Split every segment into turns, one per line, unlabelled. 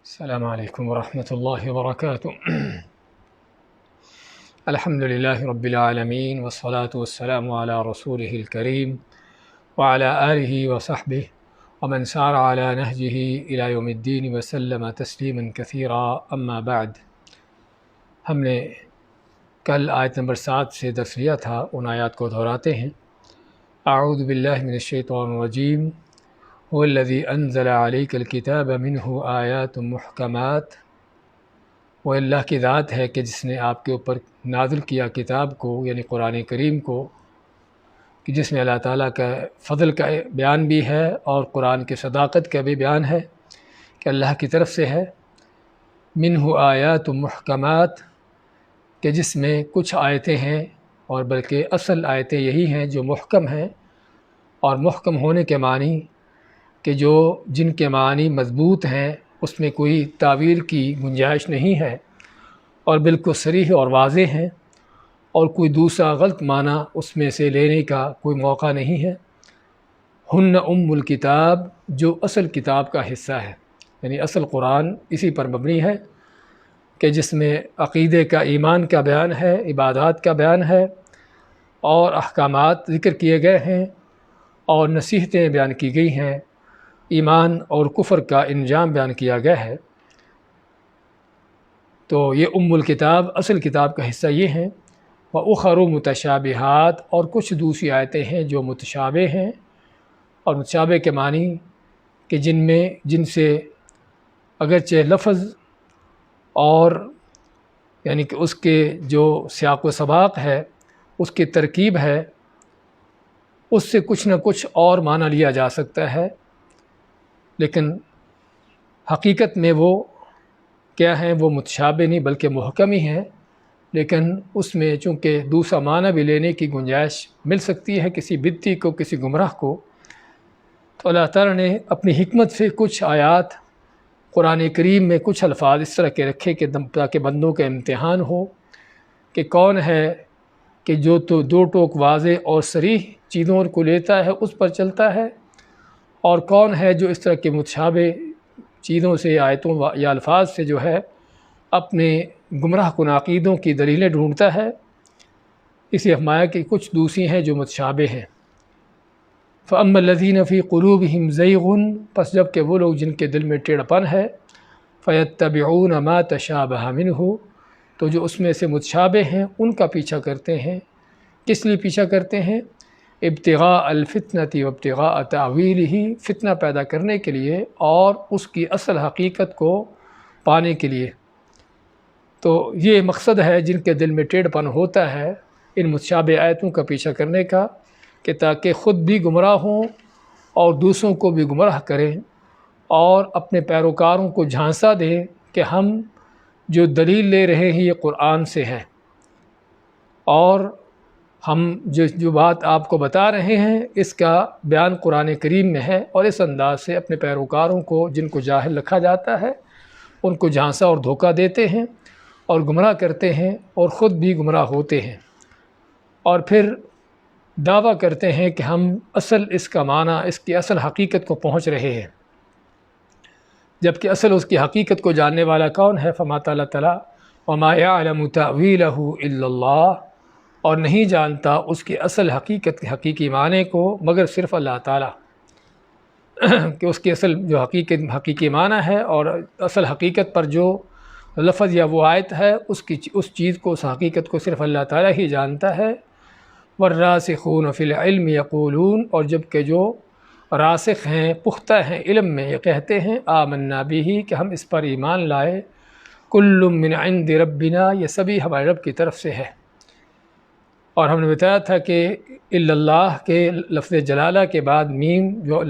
السلام علیکم ورحمۃ اللہ وبرکاتہ۔ الحمد للہ رب العالمین والصلاة والسلام علی رسولہ الکریم وعلی آلہ وصحبہ ومن سار علی نہجہ الی یوم الدین وسلم تسلیما کثیرا، اما بعد۔ ہم نے کل آیت نمبر 7 سے درس لیا تھا، ان آیات کو دہراتے ہیں۔ اعوذ باللہ من الشیطان الرجیم، هو الذی انزل علیک الکتاب منہ آیات محکمات۔ وہ اللہ کی ذات ہے کہ جس نے آپ کے اوپر نازل کیا کتاب کو، یعنی قرآن کریم کو، کہ جس میں اللہ تعالیٰ کا فضل کا بیان بھی ہے اور قرآن کی صداقت کا بھی بیان ہے کہ اللہ کی طرف سے ہے۔ منہ آیات محکمات، کہ جس میں کچھ آیتیں ہیں اور بلکہ اصل آیتیں یہی ہیں جو محکم ہیں، اور محکم ہونے کے معنی کہ جن کے معنی مضبوط ہیں، اس میں کوئی تعویل کی گنجائش نہیں ہے اور بالکل صریح اور واضح ہیں، اور کوئی دوسرا غلط معنی اس میں سے لینے کا کوئی موقع نہیں ہے۔ ہن ام الکتاب، جو اصل کتاب کا حصہ ہے، یعنی اصل قرآن اسی پر مبنی ہے کہ جس میں عقیدے کا، ایمان کا بیان ہے، عبادات کا بیان ہے، اور احکامات ذکر کیے گئے ہیں اور نصیحتیں بیان کی گئی ہیں، ایمان اور کفر کا انجام بیان کیا گیا ہے۔ تو یہ ام الکتاب، اصل کتاب کا حصہ یہ ہیں۔ وَأُخَرُ متشابہات، اور کچھ دوسری آیتیں ہیں جو متشابہ ہیں، اور متشابہ کے معنی کہ جن سے اگرچہ لفظ اور یعنی کہ اس کے جو سیاق و سباق ہے، اس کی ترکیب ہے، اس سے کچھ نہ کچھ اور معنی لیا جا سکتا ہے، لیکن حقیقت میں وہ کیا ہیں، وہ متشابہ نہیں بلکہ محکم ہی ہیں، لیکن اس میں چونکہ دوسرا معنی بھی لینے کی گنجائش مل سکتی ہے کسی بدعتی کو، کسی گمراہ کو، تو اللہ تعالیٰ نے اپنی حکمت سے کچھ آیات قرآن کریم میں کچھ الفاظ اس طرح کے رکھے کہ تاکہ بندوں کا امتحان ہو کہ کون ہے کہ جو تو دو ٹوک واضح اور صریح چیزوں کو لیتا ہے، اس پر چلتا ہے، اور کون ہے جو اس طرح کے متشابہ چیزوں سے، آیتوں یا الفاظ سے جو ہے اپنے گمراہ کن عقیدوں کی دلیلیں ڈھونڈتا ہے۔ اسی فرمایا کہ کچھ دوسری ہیں جو متشابہ ہیں۔ فَأَمَّا الَّذِينَ فِي قُلُوبِهِمْ زَيْغٌ، پس جب کہ وہ لوگ جن کے دل میں ٹیڑھ پن ہے، فَيَتَّبِعُونَ مَا تَشَابَهَ مِنْهُ، تو جو اس میں سے متشابہ ہیں ان کا پیچھا کرتے ہیں۔ کس لیے پیچھا کرتے ہیں؟ ابتغاء الفتنة وابتغاء تأویلہ، فتنہ پیدا کرنے کے لیے اور اس کی اصل حقیقت کو پانے کے لیے۔ تو یہ مقصد ہے جن کے دل میں ٹیڑھ پن ہوتا ہے ان متشابہ آیتوں کا پیچھا کرنے کا، کہ تاکہ خود بھی گمراہ ہوں اور دوسروں کو بھی گمراہ کریں، اور اپنے پیروکاروں کو جھانسا دیں کہ ہم جو دلیل لے رہے ہیں یہ قرآن سے ہے، اور ہم جو بات آپ کو بتا رہے ہیں اس کا بیان قرآن کریم میں ہے، اور اس انداز سے اپنے پیروکاروں کو، جن کو جاہل رکھا جاتا ہے، ان کو جھانسا اور دھوکہ دیتے ہیں اور گمراہ کرتے ہیں، اور خود بھی گمراہ ہوتے ہیں، اور پھر دعویٰ کرتے ہیں کہ ہم اس کا معنی، اس کی اصل حقیقت کو پہنچ رہے ہیں، جبکہ اصل اس کی حقیقت کو جاننے والا کون ہے؟ فما تعالیٰ وما يعلم تأویلہ الا اللہ، اور نہیں جانتا اس کی اصل حقیقت کے حقیقی معنی کو مگر صرف اللہ تعالیٰ، کہ اس کی اصل جو حقیقی معنی ہے اور اصل حقیقت پر جو لفظ یا وہ آیت ہے، اس چیز کو، اس حقیقت کو صرف اللہ تعالیٰ ہی جانتا ہے۔ والراسخون فی العلم یقولون، اور جب کہ جو راسخ ہیں، پختہ ہیں علم میں، یہ کہتے ہیں آمنا بہ، کہ ہم اس پر ایمان لائے، کل من عند ربنا، یہ سبھی ہمارے رب کی طرف سے ہے۔ اور ہم نے بتایا تھا کہ الا اللہ کے لفظ جلالہ کے بعد میم جو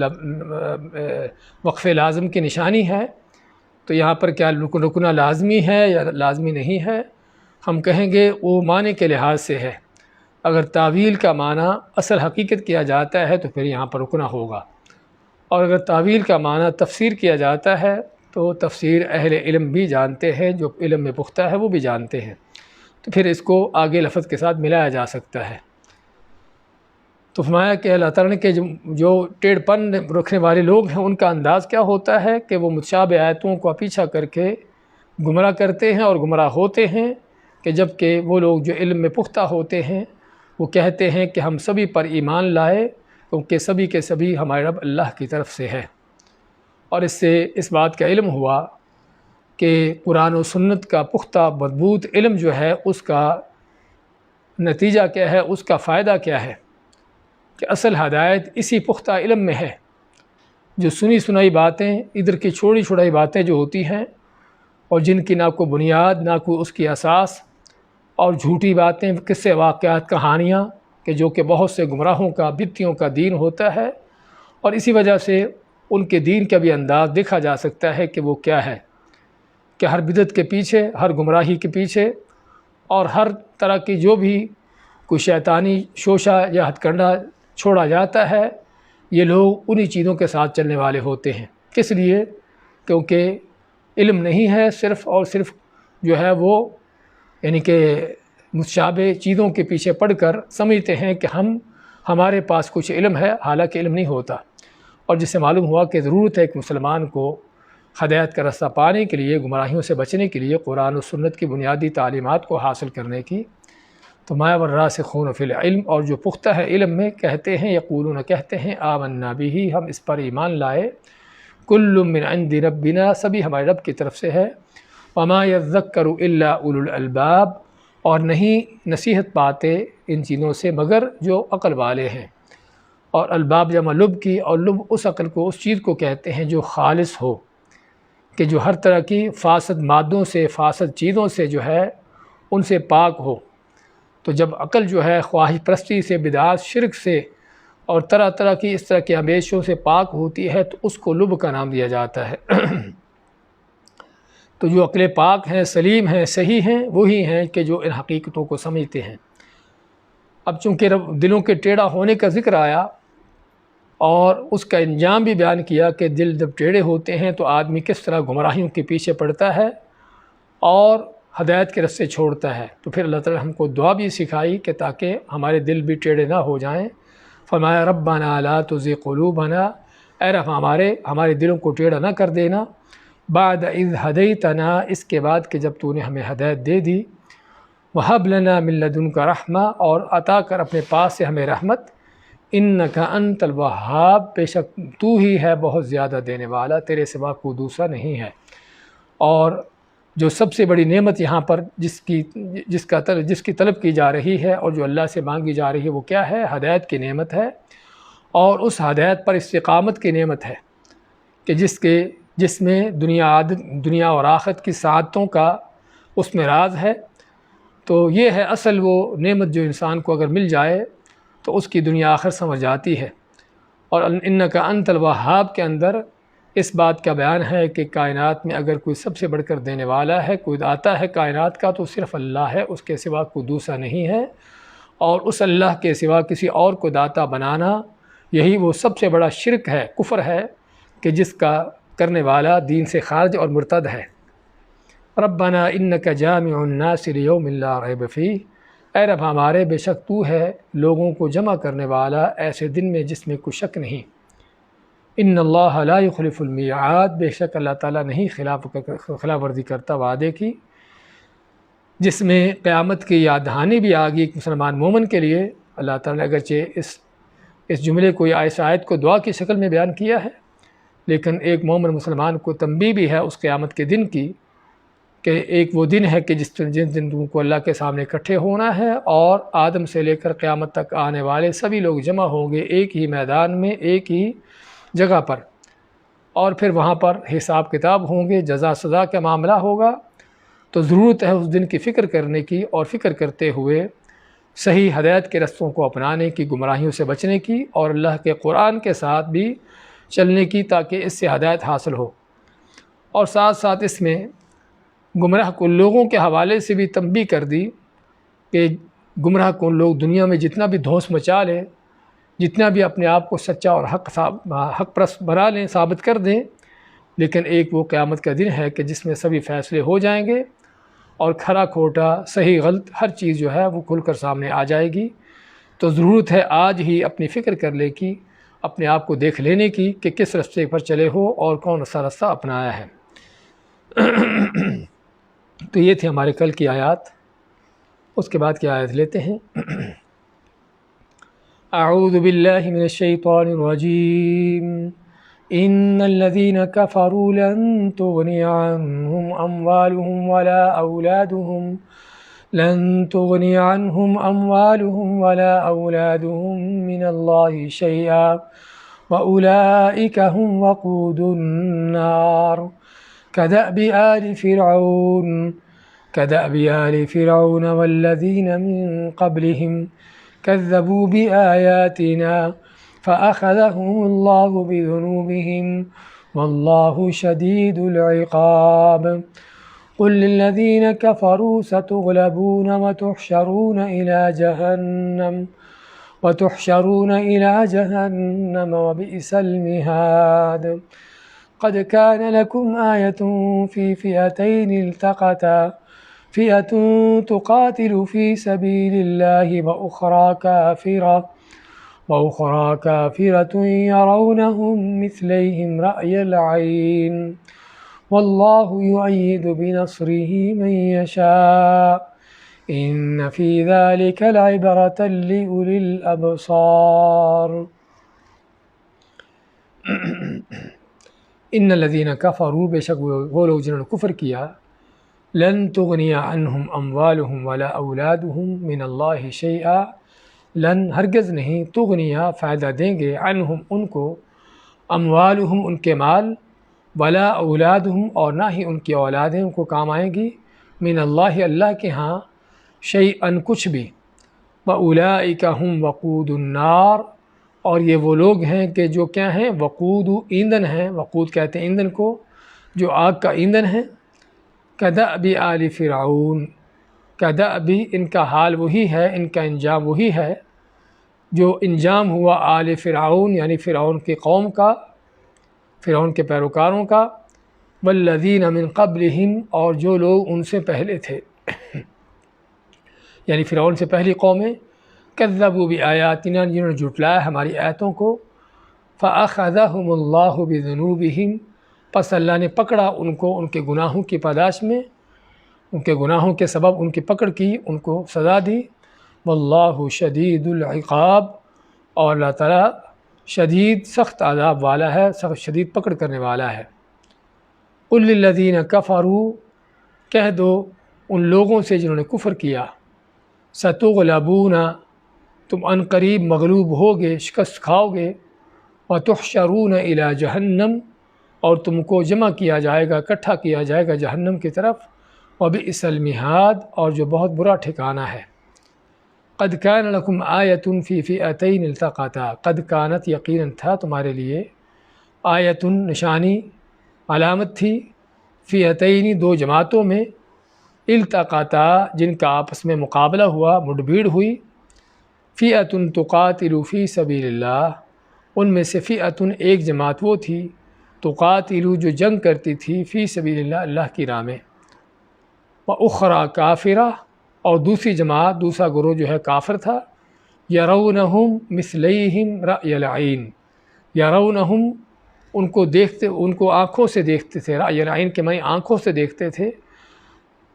وقف لازم کی نشانی ہے، تو یہاں پر کیا رکنا لازمی ہے یا لازمی نہیں ہے؟ ہم کہیں گے وہ معنی کے لحاظ سے ہے۔ اگر تعویل کا معنی اصل حقیقت کیا جاتا ہے تو پھر یہاں پر رکنا ہوگا، اور اگر تعویل کا معنی تفسیر کیا جاتا ہے تو تفسیر اہل علم بھی جانتے ہیں، جو علم میں پختہ ہے وہ بھی جانتے ہیں، تو پھر اس کو آگے لفظ کے ساتھ ملایا جا سکتا ہے۔ تو فرمایا کہ اللہ تعالیٰ نے کہ جو ٹیڑھ پن رکھنے والے لوگ ہیں ان کا انداز کیا ہوتا ہے کہ وہ متشابہ آیتوں کو پیچھا کر کے گمراہ کرتے ہیں اور گمراہ ہوتے ہیں، کہ جب کہ وہ لوگ جو علم میں پختہ ہوتے ہیں وہ کہتے ہیں کہ ہم سبھی پر ایمان لائے، کیونکہ سبھی کے سبھی ہمارے رب اللہ کی طرف سے ہے۔ اور اس سے اس بات کا علم ہوا کہ قرآن و سنت کا پختہ مضبوط علم جو ہے اس کا نتیجہ کیا ہے، اس کا فائدہ کیا ہے، کہ اصل ہدایت اسی پختہ علم میں ہے۔ جو سنی سنائی باتیں، ادھر کی چھوڑی چھڑائی باتیں جو ہوتی ہیں اور جن کی نہ کوئی بنیاد نہ کوئی اس کی اساس، اور جھوٹی باتیں، قصے واقعات، کہانیاں، کہ جو کہ بہت سے گمراہوں کا بدعتیوں کا دین ہوتا ہے، اور اسی وجہ سے ان کے دین کا بھی انداز دیکھا جا سکتا ہے کہ وہ کیا ہے، کہ ہر بدعت کے پیچھے، ہر گمراہی کے پیچھے اور ہر طرح کی جو بھی کوئی شیطانی شوشہ یا ہتھ کنڈا چھوڑا جاتا ہے، یہ لوگ انہی چیزوں کے ساتھ چلنے والے ہوتے ہیں۔ کس لیے؟ کیونکہ علم نہیں ہے، صرف اور صرف جو ہے وہ یعنی کہ متشابہ چیزوں کے پیچھے پڑھ کر سمجھتے ہیں کہ ہمارے پاس کچھ علم ہے، حالانکہ علم نہیں ہوتا۔ اور جس سے معلوم ہوا کہ ضرورت ہے کہ مسلمان کو ہدایت کا راستہ پانے کے لیے، گمراہیوں سے بچنے کے لیے قرآن و سنت کی بنیادی تعلیمات کو حاصل کرنے کی۔ تو ما والراسخون فی العلم، اور جو پختہ ہے علم میں، کہتے ہیں، یقولون کہتے ہیں، آمنا بہ، ہم اس پر ایمان لائے، کل من عند ربنا، سبھی ہمارے رب کی طرف سے ہے، وما یذکر الا اولو الالباب، اور نہیں نصیحت پاتے ان چیزوں سے مگر جو عقل والے ہیں۔ اور الباب جمع لب کی، اور لب اس عقل کو، اس چیز کو کہتے ہیں جو خالص ہو، کہ جو ہر طرح کی فاسد مادوں سے، فاسد چیزوں سے جو ہے ان سے پاک ہو۔ تو جب عقل جو ہے خواہش پرستی سے، بدعات، شرک سے اور طرح طرح کی اس طرح کے اندیشوں سے پاک ہوتی ہے تو اس کو لب کا نام دیا جاتا ہے۔ تو جو عقل پاک ہیں، سلیم ہیں، صحیح ہیں، وہی ہیں کہ جو ان حقیقتوں کو سمجھتے ہیں۔ اب چونکہ دلوں کے ٹیڑھا ہونے کا ذکر آیا اور اس کا انجام بھی بیان کیا کہ دل جب ٹیڑھے ہوتے ہیں تو آدمی کس طرح گمراہیوں کے پیچھے پڑتا ہے اور ہدایت کے رستے چھوڑتا ہے، تو پھر اللہ تعالیٰ ہم کو دعا بھی سکھائی کہ تاکہ ہمارے دل بھی ٹیڑھے نہ ہو جائیں۔ فرمایا ربنا لا تزغ قلوبنا، اے رب ہمارے دلوں کو ٹیڑھا نہ کر دینا، بعد اذ ہدیتنا، اس کے بعد کہ جب تو نے ہمیں ہدایت دے دی، وہب لنا من لدنک رحمہ، اور عطا کر اپنے پاس سے ہمیں رحمت، انک انت الوہاب، بے شک تو ہی ہے بہت زیادہ دینے والا، تیرے سوا کوئی دوسرا نہیں ہے۔ اور جو سب سے بڑی نعمت یہاں پر جس کی طلب کی جا رہی ہے اور جو اللہ سے مانگی جا رہی ہے وہ کیا ہے؟ ہدایت کی نعمت ہے، اور اس ہدایت پر استقامت کی نعمت ہے کہ جس میں دنیا اور آخرت کی سعادتوں کا اس میں راز ہے۔ تو یہ ہے اصل وہ نعمت جو انسان کو اگر مل جائے تو اس کی دنیا آخر سمجھ جاتی ہے۔ اور انک انت الوہاب کے اندر اس بات کا بیان ہے کہ کائنات میں اگر کوئی سب سے بڑھ کر دینے والا ہے، کوئی داتا ہے کائنات کا، تو صرف اللہ ہے، اس کے سوا کوئی دوسرا نہیں ہے۔ اور اس اللہ کے سوا کسی اور کو داتا بنانا، یہی وہ سب سے بڑا شرک ہے، کفر ہے، کہ جس کا کرنے والا دین سے خارج اور مرتد ہے۔ ربنا انک جامع الناس لیوم لا ریب فیہ، اے رب ہمارے، بے شک تو ہے لوگوں کو جمع کرنے والا ایسے دن میں جس میں کوئی شک نہیں۔ ان اللہ لا یخلف المیعاد، بے شک اللہ تعالیٰ نہیں خلاف ورزی کرتا وعدے کی، جس میں قیامت کی یاد دہانی بھی آ گئی ایک مسلمان مومن کے لیے۔ اللہ تعالیٰ نے اگرچہ اس جملے کو یا اس آیت کو دعا کی شکل میں بیان کیا ہے، لیکن ایک مومن مسلمان کو تنبیہ بھی ہے اس قیامت کے دن کی، کہ ایک وہ دن ہے کہ جس دن تم کو اللہ کے سامنے اکٹھے ہونا ہے، اور آدم سے لے کر قیامت تک آنے والے سبھی لوگ جمع ہوں گے ایک ہی میدان میں، ایک ہی جگہ پر، اور پھر وہاں پر حساب کتاب ہوں گے، جزا سزا کا معاملہ ہوگا۔ تو ضرورت ہے اس دن کی فکر کرنے کی، اور فکر کرتے ہوئے صحیح ہدایت کے رستوں کو اپنانے کی، گمراہیوں سے بچنے کی، اور اللہ کے قرآن کے ساتھ بھی چلنے کی، تاکہ اس سے ہدایت حاصل ہو۔ اور ساتھ ساتھ اس میں گمراہ کن لوگوں کے حوالے سے بھی تنبیہ کر دی کہ گمراہ کن لوگ دنیا میں جتنا بھی دھوس مچا لیں، جتنا بھی اپنے آپ کو سچا اور حق پرست بنا لیں، ثابت کر دیں، لیکن ایک وہ قیامت کا دن ہے کہ جس میں سبھی فیصلے ہو جائیں گے، اور کھرا کھوٹا، صحیح غلط ہر چیز جو ہے وہ کھل کر سامنے آ جائے گی۔ تو ضرورت ہے آج ہی اپنی فکر کر لے کہ اپنے آپ کو دیکھ لینے کی کہ کس رستے پر چلے ہو اور کون سا رستہ اپنایا ہے۔ تو یہ تھی ہمارے کل کی آیات۔ اس کے بعد کی آیت لیتے ہیں۔ اعوذ باللہ من الشیطان الرجیم ان الذین کفروا لن تغنی عنہم اموالہم ولا اولادہم من اللہ شیئا واولئک هم وقود النار كدأب آل فرعون والذين من قبلهم كذبوا بآياتنا فأخذهم الله بذنوبهم والله شديد العقاب قل للذين كفروا ستغلبون وتحشرون إلى جهنم وبئس المهاد قد كان لكم آية في فئتين التقتا فئة تقاتل في سبيل الله وأخرى كافرة يرونهم مثليهم رأي العين والله يؤيد بنصره من يشاء إن في ذلك لعبرة لأولي الأبصار ان الذین کفروا، بے شک وہ لوگ جنہوں نے کفر کیا، لن تغنی عنہم اموالہم ولا اولادہم من اللہ شیئا، لن ہرگز نہیں، تغنیا فائدہ دیں گے، عنہم ان کو، اموالہم ان کے مال، ولا اولادہم اور نہ ہی ان کی اولادیں ان کو کام آئیں گی، من اللہ اللہ کے ہاں، شیئا کچھ بھی، واولئک هم وقود النار اور یہ وہ لوگ ہیں کہ جو کیا ہیں، وقود ایندھن ہیں، وقود کہتے ہیں ایندھن کو، جو آگ کا ایندھن ہے، کدأب آل فرعون، کدأب ان کا حال وہی ہے، ان کا انجام وہی ہے جو انجام ہوا آل فرعون یعنی فرعون کی قوم کا، فرعون کے پیروکاروں کا، والذین من قبلہم اور جو لوگ ان سے پہلے تھے یعنی فرعون سے پہلی قومیں، کذبوا بآیاتنا جنہوں نے جھٹلایا ہماری آیتوں کو، فأخذہم اللہ بذنوبہم پس اللہ نے پکڑا ان کو ان کے گناہوں کی پاداش میں، ان کے گناہوں کے سبب ان کی پکڑ کی، ان کو سزا دی، واللہ شدید العقاب اور اللہ تعالیٰ شدید سخت عذاب والا ہے، سخت شدید پکڑ کرنے والا ہے۔ قل للذین کفروا کہہ دو ان لوگوں سے جنہوں نے کفر کیا، ستغلبون تم ان قریب مغلوب ہوگے، شکست کھاؤ گے، وتحشرون الی جہنم اور تم کو جمع کیا جائے گا، اکٹھا کیا جائے گا جہنم کی طرف، وبئس المہاد اور جو بہت برا ٹھکانہ ہے۔ قد کان لکم آیۃ فی فئتین التقتا قد کانت یقیناً تھا تمہارے لیے، آیۃ نشانی علامت تھی، فئتین دو جماعتوں میں، التقتا جن کا آپس میں مقابلہ ہوا، مڈ بھیڑ ہوئی، فئۃ تقاتل فی سبیل اللہ ان میں سے فئۃ ایک جماعت وہ تھی، تقاتل جو جنگ کرتی تھی، فی سبیل اللہ اللہ کی راہ میں، واخری کافرہ اور دوسری جماعت دوسرا گروہ جو ہے کافر تھا، یرونہم مثلیہم رأی العین، یرونہم ان کو دیکھتے، ان کو آنکھوں سے دیکھتے تھے، رأی العین کے معنی آنکھوں سے دیکھتے تھے،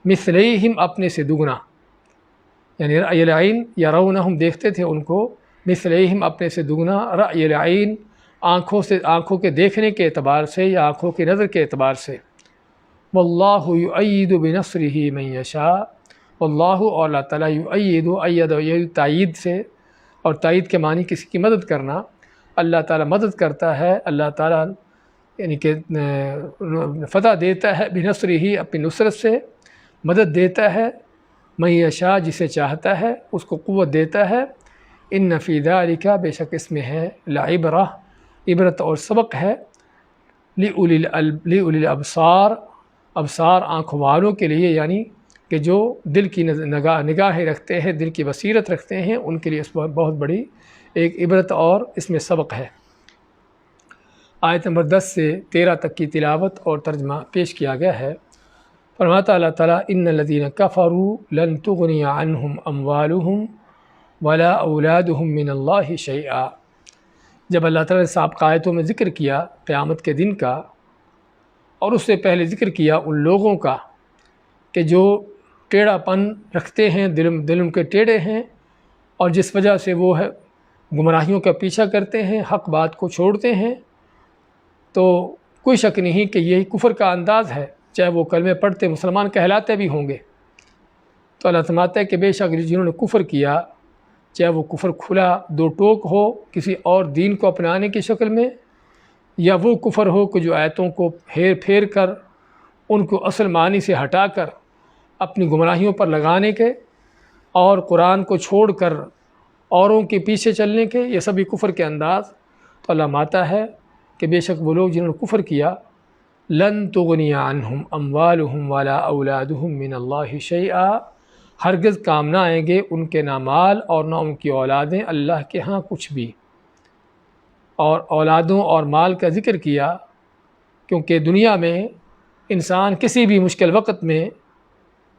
مثلیہم اپنے سے دگنا، یعنی رأی العین یرونہم دیکھتے تھے ان کو، مثلیہم اپنے سے دگنا، رأی العین آنکھوں سے، آنکھوں کے دیکھنے کے اعتبار سے یا آنکھوں کی نظر کے اعتبار سے، واللہ یؤید بنصرہ من یشاء واللہ اور اللہ تعالیٰ یؤید، ایید تائید سے، اور تائید کے معنی کسی کی مدد کرنا، اللہ تعالیٰ مدد کرتا ہے، اللہ تعالیٰ یعنی کہ فتح دیتا ہے، بنصرہ اپنی نصرت سے مدد دیتا ہے، من یشاء جسے چاہتا ہے اس کو قوت دیتا ہے، ان فی ذلک بے شک اس میں ہے لعبرہ عبرت اور سبق ہے، لأولی الابصار ابصار آنکھوں والوں کے لیے، یعنی کہ جو دل کی نگاہیں رکھتے ہیں، دل کی بصیرت رکھتے ہیں، ان کے لیے اس بہت بڑی ایک عبرت اور اس میں سبق ہے۔ آیت نمبر 10 سے 13 تک کی تلاوت اور ترجمہ پیش کیا گیا ہے۔ فرماتا اللہ تعالیٰ ان الذین کفروا لن تغنی عنہم اموالہم ولا اولادهم من اللہ شیئا۔ جب اللہ تعالیٰ نے سابقہ آیتوں میں ذکر کیا قیامت کے دن کا، اور اس سے پہلے ذکر کیا ان لوگوں کا کہ جو ٹیڑھا پن رکھتے ہیں، دلم کے ٹیڑھے ہیں، اور جس وجہ سے وہ ہے گمراہیوں کا پیچھا کرتے ہیں، حق بات کو چھوڑتے ہیں، تو کوئی شک نہیں کہ یہی کفر کا انداز ہے، چاہے وہ کلمے پڑھتے مسلمان کہلاتے بھی ہوں گے۔ تو اللہ فرماتا ہے کہ بے شک جنہوں نے کفر کیا، چاہے وہ کفر کھلا دو ٹوک ہو کسی اور دین کو اپنانے کی شکل میں، یا وہ کفر ہو کہ جو آیتوں کو پھیر پھیر کر ان کو اصل معنی سے ہٹا کر اپنی گمراہیوں پر لگانے کے، اور قرآن کو چھوڑ کر اوروں کے پیچھے چلنے کے، یہ سبھی کفر کے انداز۔ تو اللہ ماتا ہے کہ بے شک وہ لوگ جنہوں نے کفر کیا، لن تغنی عنہم اموالہم ولا اولادہم من اللہ شیئا، ہرگز کام نہ آئیں گے ان کے نہ مال اور نہ ان کی اولادیں اللہ کے ہاں کچھ بھی۔ اور اولادوں اور مال کا ذکر کیا کیونکہ دنیا میں انسان کسی بھی مشکل وقت میں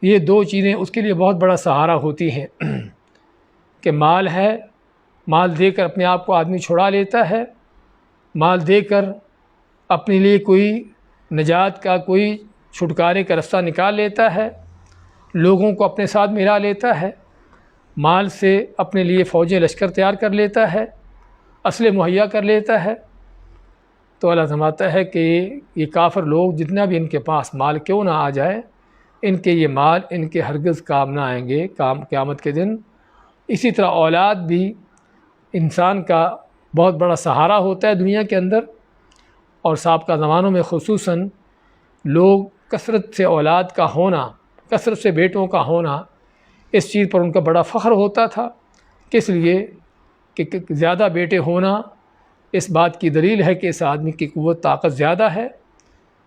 یہ دو چیزیں اس کے لیے بہت بڑا سہارا ہوتی ہیں کہ مال ہے، مال دے کر اپنے آپ کو آدمی چھڑا لیتا ہے، مال دے کر اپنے لیے کوئی نجات کا، کوئی چھٹکارے کا رستہ نکال لیتا ہے، لوگوں کو اپنے ساتھ ملا لیتا ہے، مال سے اپنے لیے فوجیں لشکر تیار کر لیتا ہے، اسلحے مہیا کر لیتا ہے۔ تو اللہ فرماتا ہے کہ یہ کافر لوگ جتنا بھی ان کے پاس مال کیوں نہ آ جائے، ان کے یہ مال ان کے ہرگز کام نہ آئیں گے قیامت کے دن۔ اسی طرح اولاد بھی انسان کا بہت بڑا سہارا ہوتا ہے دنیا کے اندر، اور سابقہ زمانوں میں خصوصاً لوگ کثرت سے اولاد کا ہونا، کثرت سے بیٹوں کا ہونا، اس چیز پر ان کا بڑا فخر ہوتا تھا، کس لیے کہ زیادہ بیٹے ہونا اس بات کی دلیل ہے کہ اس آدمی کی قوت طاقت زیادہ ہے۔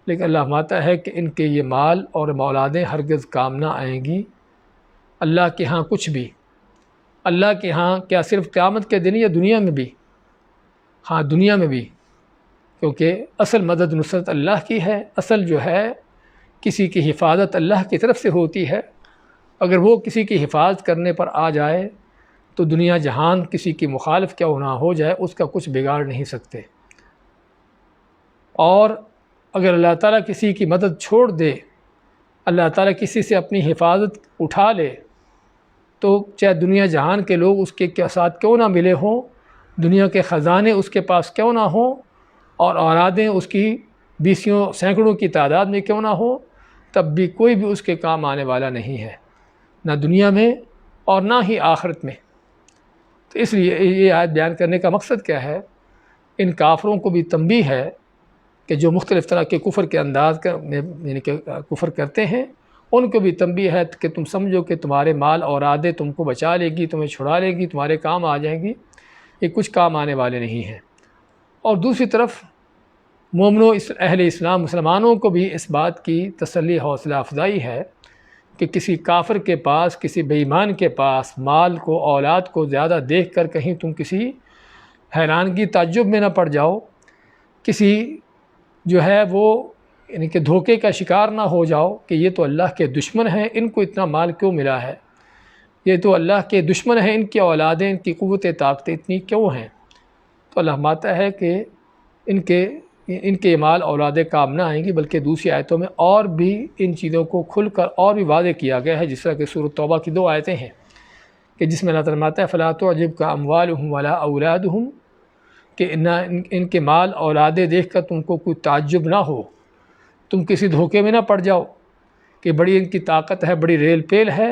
لیکن اللہ فرماتا ہے کہ ان کے یہ مال اور اولادیں ہرگز کام نہ آئیں گی اللہ کے ہاں کچھ بھی۔ اللہ کے ہاں کیا صرف قیامت کے دن یا دنیا میں بھی؟ ہاں دنیا میں بھی، کیونکہ اصل مدد نصرت اللہ کی ہے، اصل جو ہے کسی کی حفاظت اللہ کی طرف سے ہوتی ہے۔ اگر وہ کسی کی حفاظت کرنے پر آ جائے تو دنیا جہان کسی کی مخالف کیا نہ ہو جائے، اس کا کچھ بگاڑ نہیں سکتے۔ اور اگر اللہ تعالیٰ کسی کی مدد چھوڑ دے، اللہ تعالیٰ کسی سے اپنی حفاظت اٹھا لے، تو چاہے دنیا جہان کے لوگ اس کے ساتھ کیوں نہ ملے ہوں، دنیا کے خزانے اس کے پاس کیوں نہ ہوں، اور اولادیں اس کی بیسیوں سینکڑوں کی تعداد میں کیوں نہ ہو، تب بھی کوئی بھی اس کے کام آنے والا نہیں ہے، نہ دنیا میں اور نہ ہی آخرت میں۔ تو اس لیے یہ آیت بیان کرنے کا مقصد کیا ہے؟ ان کافروں کو بھی تنبیہ ہے کہ جو مختلف طرح کے کفر کے انداز یعنی کہ کفر کرتے ہیں، ان کو بھی تنبیہ ہے کہ تم سمجھو کہ تمہارے مال اور اولادیں تم کو بچا لے گی، تمہیں چھڑا لے گی، تمہارے کام آ جائیں گی، یہ کچھ کام آنے والے نہیں ہیں۔ اور دوسری طرف مومنوں اہل اسلام مسلمانوں کو بھی اس بات کی تسلی حوصلہ افزائی ہے کہ کسی کافر کے پاس، کسی بے ایمان کے پاس مال کو، اولاد کو زیادہ دیکھ کر کہیں تم کسی حیرانگی تعجب میں نہ پڑ جاؤ، کسی جو ہے وہ یعنی کہ دھوکے کا شکار نہ ہو جاؤ کہ یہ تو اللہ کے دشمن ہیں، ان کو اتنا مال کیوں ملا ہے، یہ تو اللہ کے دشمن ہیں، ان کی اولادیں، ان کی قوت طاقتیں اتنی کیوں ہیں۔ تو اللہ فرماتا ہے کہ ان کے مال اولادیں کام نہ آئیں گی، بلکہ دوسری آیتوں میں اور بھی ان چیزوں کو کھل کر اور بھی واضح کیا گیا ہے، جس طرح کہ سورۃ توبہ کی 2 آیتیں ہیں کہ جس میں اللہ تعالیٰ فرماتا ہے فَلَا تُعْجِبْكَ أَمْوَالُهُمْ وَلَا أَوْلَادُهُمْ، کہ ان کے مال اولادیں دیکھ کر تم کو کوئی تعجب نہ ہو، تم کسی دھوکے میں نہ پڑ جاؤ کہ بڑی ان کی طاقت ہے، بڑی ریل پیل ہے۔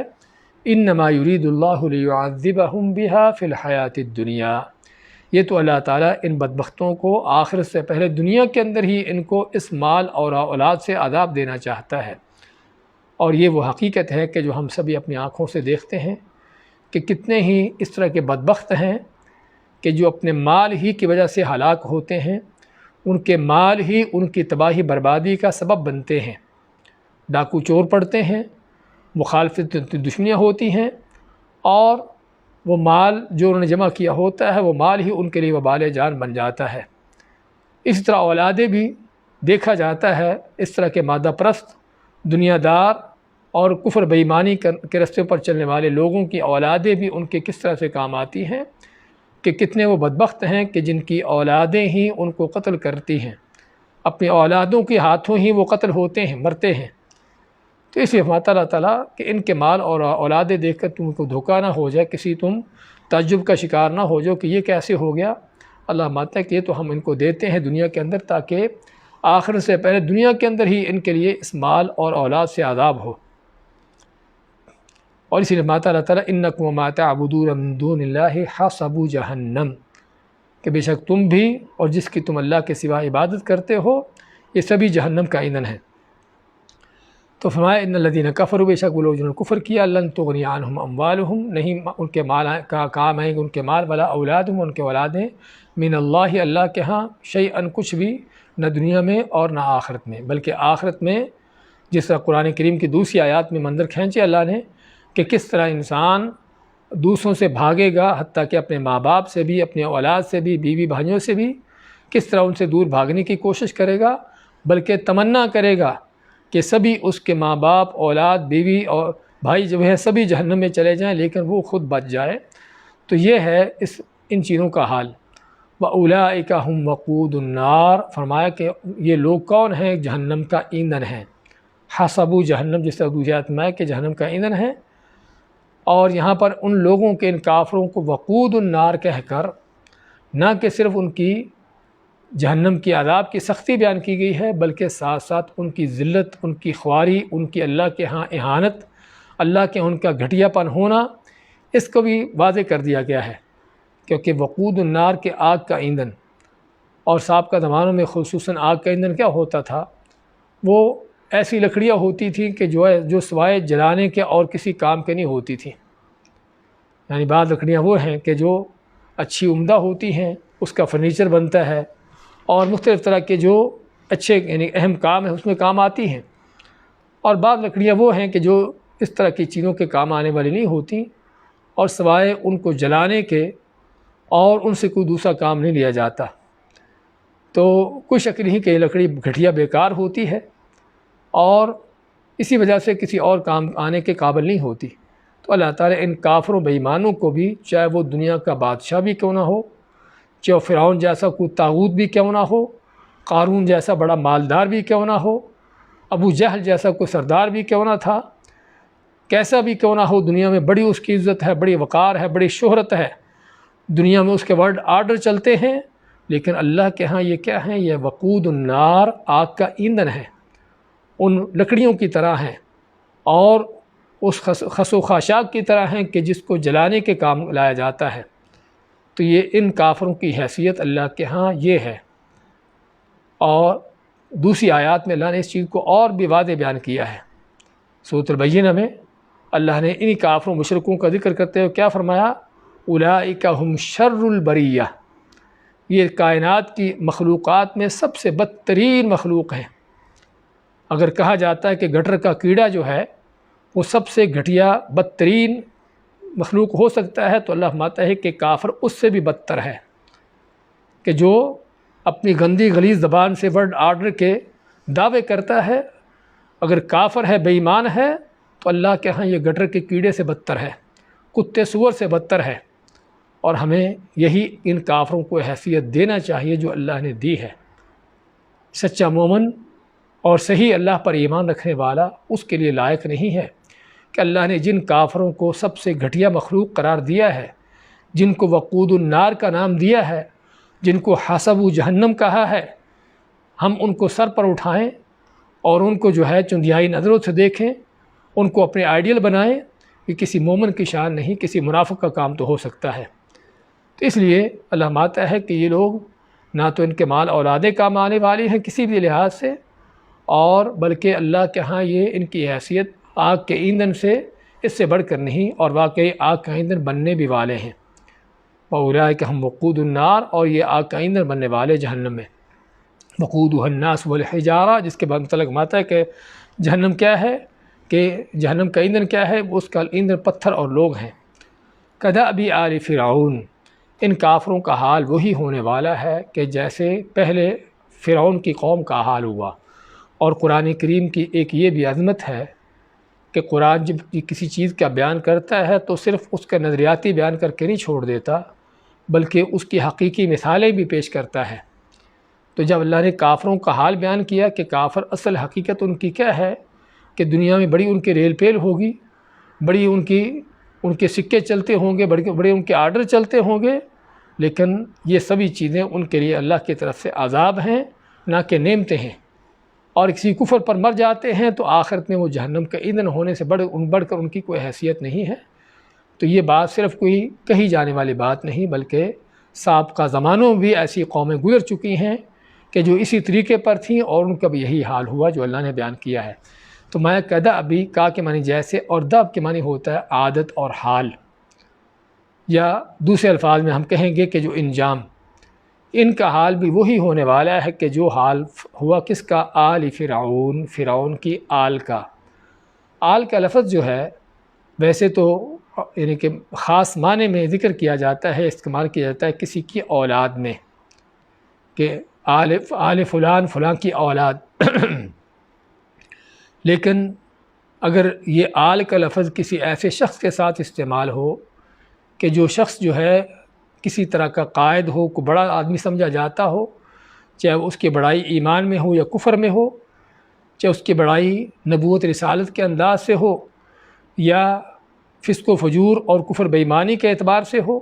إِنَّمَا يُرِيدُ اللَّهُ لِيُعَذِّبَهُمْ بِهَا فِي الْحَيَاةِ الدُّنْيَا، یہ تو اللہ تعالیٰ ان بدبختوں کو آخرت سے پہلے دنیا کے اندر ہی ان کو اس مال اور اولاد سے عذاب دینا چاہتا ہے۔ اور یہ وہ حقیقت ہے کہ جو ہم سبھی اپنی آنکھوں سے دیکھتے ہیں کہ کتنے ہی اس طرح کے بدبخت ہیں کہ جو اپنے مال ہی کی وجہ سے ہلاک ہوتے ہیں، ان کے مال ہی ان کی تباہی بربادی کا سبب بنتے ہیں، ڈاکو چور پڑتے ہیں، مخالفت دشمنیاں ہوتی ہیں، اور وہ مال جو انہوں نے جمع کیا ہوتا ہے وہ مال ہی ان کے لیے وبال جان بن جاتا ہے۔ اس طرح اولادیں بھی دیکھا جاتا ہے، اس طرح کے مادہ پرست دنیا دار اور کفر بے ایمانی کے راستے پر چلنے والے لوگوں کی اولادیں بھی ان کے کس طرح سے کام آتی ہیں، کہ کتنے وہ بدبخت ہیں کہ جن کی اولادیں ہی ان کو قتل کرتی ہیں، اپنی اولادوں کے ہاتھوں ہی وہ قتل ہوتے ہیں، مرتے ہیں۔ تو اس لیے فرماتا اللہ تعالیٰ کہ ان کے مال اور اولادیں دیکھ کر تم کو دھوکہ نہ ہو جائے، کسی تم تعجب کا شکار نہ ہو جاؤ کہ یہ کیسے ہو گیا۔ اللہ فرماتا ہے کہ یہ تو ہم ان کو دیتے ہیں دنیا کے اندر، تاکہ آخرت سے پہلے دنیا کے اندر ہی ان کے لیے اس مال اور اولاد سے عذاب ہو۔ اور اسی لیے فرماتا اللہ تعالیٰ انکم وما تعبدون من دون اللہ حصب جہنم، کہ بے شک تم بھی اور جس کی تم اللہ کے سوا عبادت کرتے ہو یہ سبھی جہنم کا ایندھن ہے۔ تو فرمایا ان الذین کفروا، بے شک وہ لوگ جنہوں نے کفر کیا، لن تغنی عنہم اموالہم، نہیں ان کے مال کا کام آئیں گے ان کے مال، ولا اولادہم، ان کے اولادیں، من اللہ، اللہ کے ہاں، شیئن، کچھ بھی، نہ دنیا میں اور نہ آخرت میں، بلکہ آخرت میں جس طرح قرآن کریم کی دوسری آیات میں منظر کھینچے اللہ نے کہ کس طرح انسان دوسروں سے بھاگے گا، حتیٰ کہ اپنے ماں باپ سے بھی، اپنے اولاد سے بھی، بیوی بھائیوں سے بھی، کس طرح ان سے دور بھاگنے کی کوشش کرے گا، بلکہ تمنا کرے گا کہ سبھی اس کے ماں باپ، اولاد، بیوی اور بھائی جو ہے سبھی جہنم میں چلے جائیں، لیکن وہ خود بچ جائے۔ تو یہ ہے ان چیزوں کا حال۔ وَأُولَئِكَ هُمْ وَقُودُ النَّارِ، فرمایا کہ یہ لوگ کون ہیں؟ جہنم کا ایندھن ہیں۔ حصب جہنم، جس طرح دوسری آیت میں ہے کہ جہنم کا ایندھن ہے۔ اور یہاں پر ان لوگوں کے، ان کافروں کو وقود النار کہہ کر نہ کہ صرف ان کی جہنم کی عذاب کی سختی بیان کی گئی ہے، بلکہ ساتھ ساتھ ان کی ذلت، ان کی خواری، ان کی اللہ کے ہاں اہانت، اللہ کے ان کا گھٹیا پن ہونا، اس کو بھی واضح کر دیا گیا ہے، کیونکہ وقود النار کے آگ کا ایندھن، اور سابقہ زمانوں میں خصوصاً آگ کا ایندھن کیا ہوتا تھا؟ وہ ایسی لکڑیاں ہوتی تھیں کہ جو سوائے جلانے کے اور کسی کام کے نہیں ہوتی تھیں۔ یعنی بعض لکڑیاں وہ ہیں کہ جو اچھی عمدہ ہوتی ہیں، اس کا فرنیچر بنتا ہے، اور مختلف طرح کے جو اچھے یعنی اہم کام ہیں اس میں کام آتی ہیں، اور بعض لکڑیاں وہ ہیں کہ جو اس طرح کی چیزوں کے کام آنے والی نہیں ہوتی، اور سوائے ان کو جلانے کے اور ان سے کوئی دوسرا کام نہیں لیا جاتا۔ تو کوئی شک نہیں کہ یہ لکڑی گھٹیا بیکار ہوتی ہے، اور اسی وجہ سے کسی اور کام آنے کے قابل نہیں ہوتی۔ تو اللہ تعالیٰ ان کافروں بے ایمانوں کو بھی، چاہے وہ دنیا کا بادشاہ بھی کیوں نہ ہو، چاہے فرعون جیسا کوئی طاغوت بھی کیوں نہ ہو، قارون جیسا بڑا مالدار بھی کیوں نہ ہو، ابو جہل جیسا کوئی سردار بھی کیوں نہ تھا، کیسا بھی کیوں نہ ہو، دنیا میں بڑی اس کی عزت ہے، بڑی وقار ہے، بڑی شہرت ہے، دنیا میں اس کے ورڈ آرڈر چلتے ہیں، لیکن اللہ کے ہاں یہ کیا ہیں؟ یہ وقود النار، آگ کا ایندھن ہے، ان لکڑیوں کی طرح ہیں، اور اس خس و خاشاک کی طرح ہیں کہ جس کو جلانے کے کام لایا جاتا ہے۔ تو یہ ان کافروں کی حیثیت اللہ کے ہاں یہ ہے۔ اور دوسری آیات میں اللہ نے اس چیز کو اور بھی واضح بیان کیا ہے۔ سورۃ البینہ میں اللہ نے انہی کافروں مشرکوں کا ذکر کرتے ہوئے کیا فرمایا؟ اولئک ہم شر البریہ، یہ کائنات کی مخلوقات میں سب سے بدترین مخلوق ہیں۔ اگر کہا جاتا ہے کہ گٹر کا کیڑا جو ہے وہ سب سے گھٹیا بدترین مخلوق ہو سکتا ہے، تو اللہ فرماتا ہے کہ کافر اس سے بھی بدتر ہے، کہ جو اپنی گندی غلیظ زبان سے ورڈ آرڈر کے دعوے کرتا ہے، اگر کافر ہے، بے ایمان ہے، تو اللہ کے ہاں یہ گٹر کے کیڑے سے بدتر ہے، کتے سور سے بدتر ہے۔ اور ہمیں یہی ان کافروں کو حیثیت دینا چاہیے جو اللہ نے دی ہے۔ سچا مومن اور صحیح اللہ پر ایمان رکھنے والا اس کے لیے لائق نہیں ہے کہ اللہ نے جن کافروں کو سب سے گھٹیا مخلوق قرار دیا ہے، جن کو وقود النار کا نام دیا ہے، جن کو حصب جہنم کہا ہے، ہم ان کو سر پر اٹھائیں اور ان کو جو ہے چندیائی نظروں سے دیکھیں، ان کو اپنے آئیڈیل بنائیں، یہ کسی مومن کی شان نہیں، کسی منافق کا کام تو ہو سکتا ہے۔ تو اس لیے اللہ ماتا ہے کہ یہ لوگ نہ تو ان کے مال اولادیں کام آنے والی ہیں کسی بھی لحاظ سے، اور بلکہ اللہ کے ہاں یہ ان کی حیثیت آگ کے ایندھن سے اس سے بڑھ کر نہیں، اور واقعی آگ کا ایندھن بننے بھی والے ہیں۔ وَأُولَئِكَ هُمْ وَقُودُ النَّارِ، اور یہ آگ کا ایندھن بننے والے جہنم میں۔ وَقُودُهَا النَّاسُ وَالْحِجَارَةُ، جس کے بعد متعلق ماتا ہے کہ جہنم کیا ہے، کہ جہنم کا ایندھن کیا ہے، اس کا ایندھن پتھر اور لوگ ہیں۔ كَدَأْبِ آلِ فِرْعَوْنَ، ان کافروں کا حال وہی ہونے والا ہے کہ جیسے پہلے فرعون کی قوم کا حال ہوا۔ اور قرآن کریم کی ایک یہ بھی عظمت ہے کہ قرآن جب کسی چیز کا بیان کرتا ہے تو صرف اس کا نظریاتی بیان کر کے نہیں چھوڑ دیتا، بلکہ اس کی حقیقی مثالیں بھی پیش کرتا ہے۔ تو جب اللہ نے کافروں کا حال بیان کیا کہ کافر اصل حقیقت ان کی کیا ہے کہ دنیا میں بڑی ان کی ریل پیل ہوگی، بڑی ان کے سکے چلتے ہوں گے، بڑے ان کے آرڈر چلتے ہوں گے، لیکن یہ سبھی چیزیں ان کے لیے اللہ کی طرف سے عذاب ہیں نہ کہ نعمتیں ہیں، اور کسی کفر پر مر جاتے ہیں تو آخرت میں وہ جہنم کا ایندھن ہونے سے بڑھ کر ان کی کوئی حیثیت نہیں ہے۔ تو یہ بات صرف کوئی کہی جانے والی بات نہیں، بلکہ سابقہ زمانوں میں بھی ایسی قومیں گزر چکی ہیں کہ جو اسی طریقے پر تھیں اور ان کا بھی یہی حال ہوا جو اللہ نے بیان کیا ہے۔ تو ما کدا ابھی کا کے معنی جیسے، اور دب کے معنی ہوتا ہے عادت اور حال، یا دوسرے الفاظ میں ہم کہیں گے کہ جو انجام، ان کا حال بھی وہی ہونے والا ہے کہ جو حال ہوا کس کا؟ آل فرعون، فرعون کی آل کا۔ آل کا لفظ جو ہے ویسے تو یعنی کہ خاص معنی میں ذکر کیا جاتا ہے، استعمال کیا جاتا ہے کسی کی اولاد میں، کہ آل فلان، فلاں کی اولاد۔ لیکن اگر یہ آل کا لفظ کسی ایسے شخص کے ساتھ استعمال ہو کہ جو شخص جو ہے کسی طرح کا قائد ہو، کو بڑا آدمی سمجھا جاتا ہو، چاہے اس کی بڑائی ایمان میں ہو یا کفر میں ہو، چاہے اس کی بڑائی نبوت رسالت کے انداز سے ہو یا فسق و فجور اور کفر بے ایمانی کے اعتبار سے ہو،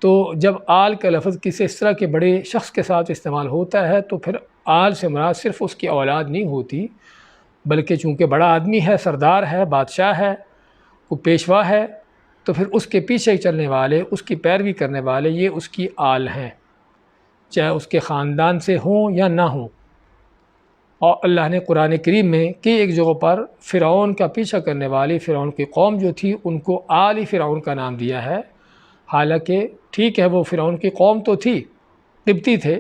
تو جب آل کا لفظ کسی اس طرح کے بڑے شخص کے ساتھ استعمال ہوتا ہے تو پھر آل سے مراد صرف اس کی اولاد نہیں ہوتی، بلکہ چونکہ بڑا آدمی ہے، سردار ہے، بادشاہ ہے، وہ پیشوا ہے، تو پھر اس کے پیچھے چلنے والے، اس کی پیروی کرنے والے، یہ اس کی آل ہیں، چاہے اس کے خاندان سے ہوں یا نہ ہوں۔ اور اللہ نے قرآن کریم میں کئی ایک جگہ پر فرعون کا پیچھا کرنے والی فرعون کی قوم جو تھی ان کو آل فرعون کا نام دیا ہے، حالانکہ ٹھیک ہے وہ فرعون کی قوم تو تھی، قبطی تھے،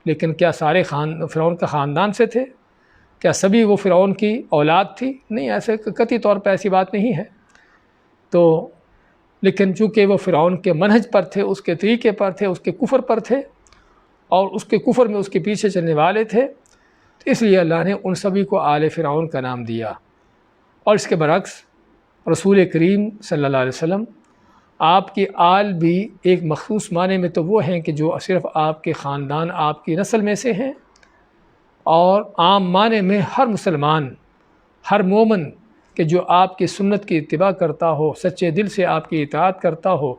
لیکن کیا سارے فرعون کا خاندان سے تھے؟ کیا سبھی وہ فرعون کی اولاد تھی؟ نہیں، ایسے قطعی طور پہ ایسی بات نہیں ہے۔ تو لیکن چونکہ وہ فرعون کے منہج پر تھے، اس کے طریقے پر تھے، اس کے کفر پر تھے، اور اس کے کفر میں اس کے پیچھے چلنے والے تھے، تو اس لیے اللہ نے ان سبھی کو آل فرعون کا نام دیا۔ اور اس کے برعکس رسول کریم صلی اللہ علیہ وسلم، آپ کی آل بھی ایک مخصوص معنی میں تو وہ ہیں کہ جو صرف آپ کے خاندان، آپ کی نسل میں سے ہیں، اور عام معنی میں ہر مسلمان، ہر مومن کہ جو آپ کی سنت کی اتباع کرتا ہو، سچے دل سے آپ کی اطاعت کرتا ہو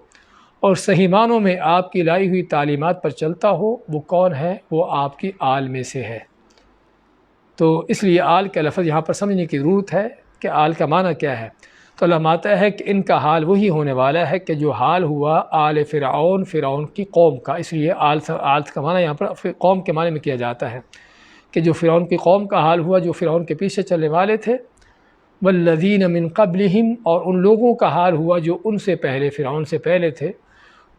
اور صحیح معنوں میں آپ کی لائی ہوئی تعلیمات پر چلتا ہو، وہ کون ہے؟ وہ آپ کی آل میں سے ہے۔ تو اس لیے آل کا لفظ یہاں پر سمجھنے کی ضرورت ہے کہ آل کا معنی کیا ہے۔ تو اللہ ماتا ہے کہ ان کا حال وہی ہونے والا ہے کہ جو حال ہوا آل فرعون، فرعون کی قوم کا۔ اس لیے آل کا معنی یہاں پر قوم کے معنی میں کیا جاتا ہے کہ جو فرعون کی قوم کا حال ہوا، جو فرعون کے پیچھے چلنے والے تھے، والذین من قبلہم، اور ان لوگوں کا حال ہوا جو ان سے پہلے، فرعون سے پہلے تھے،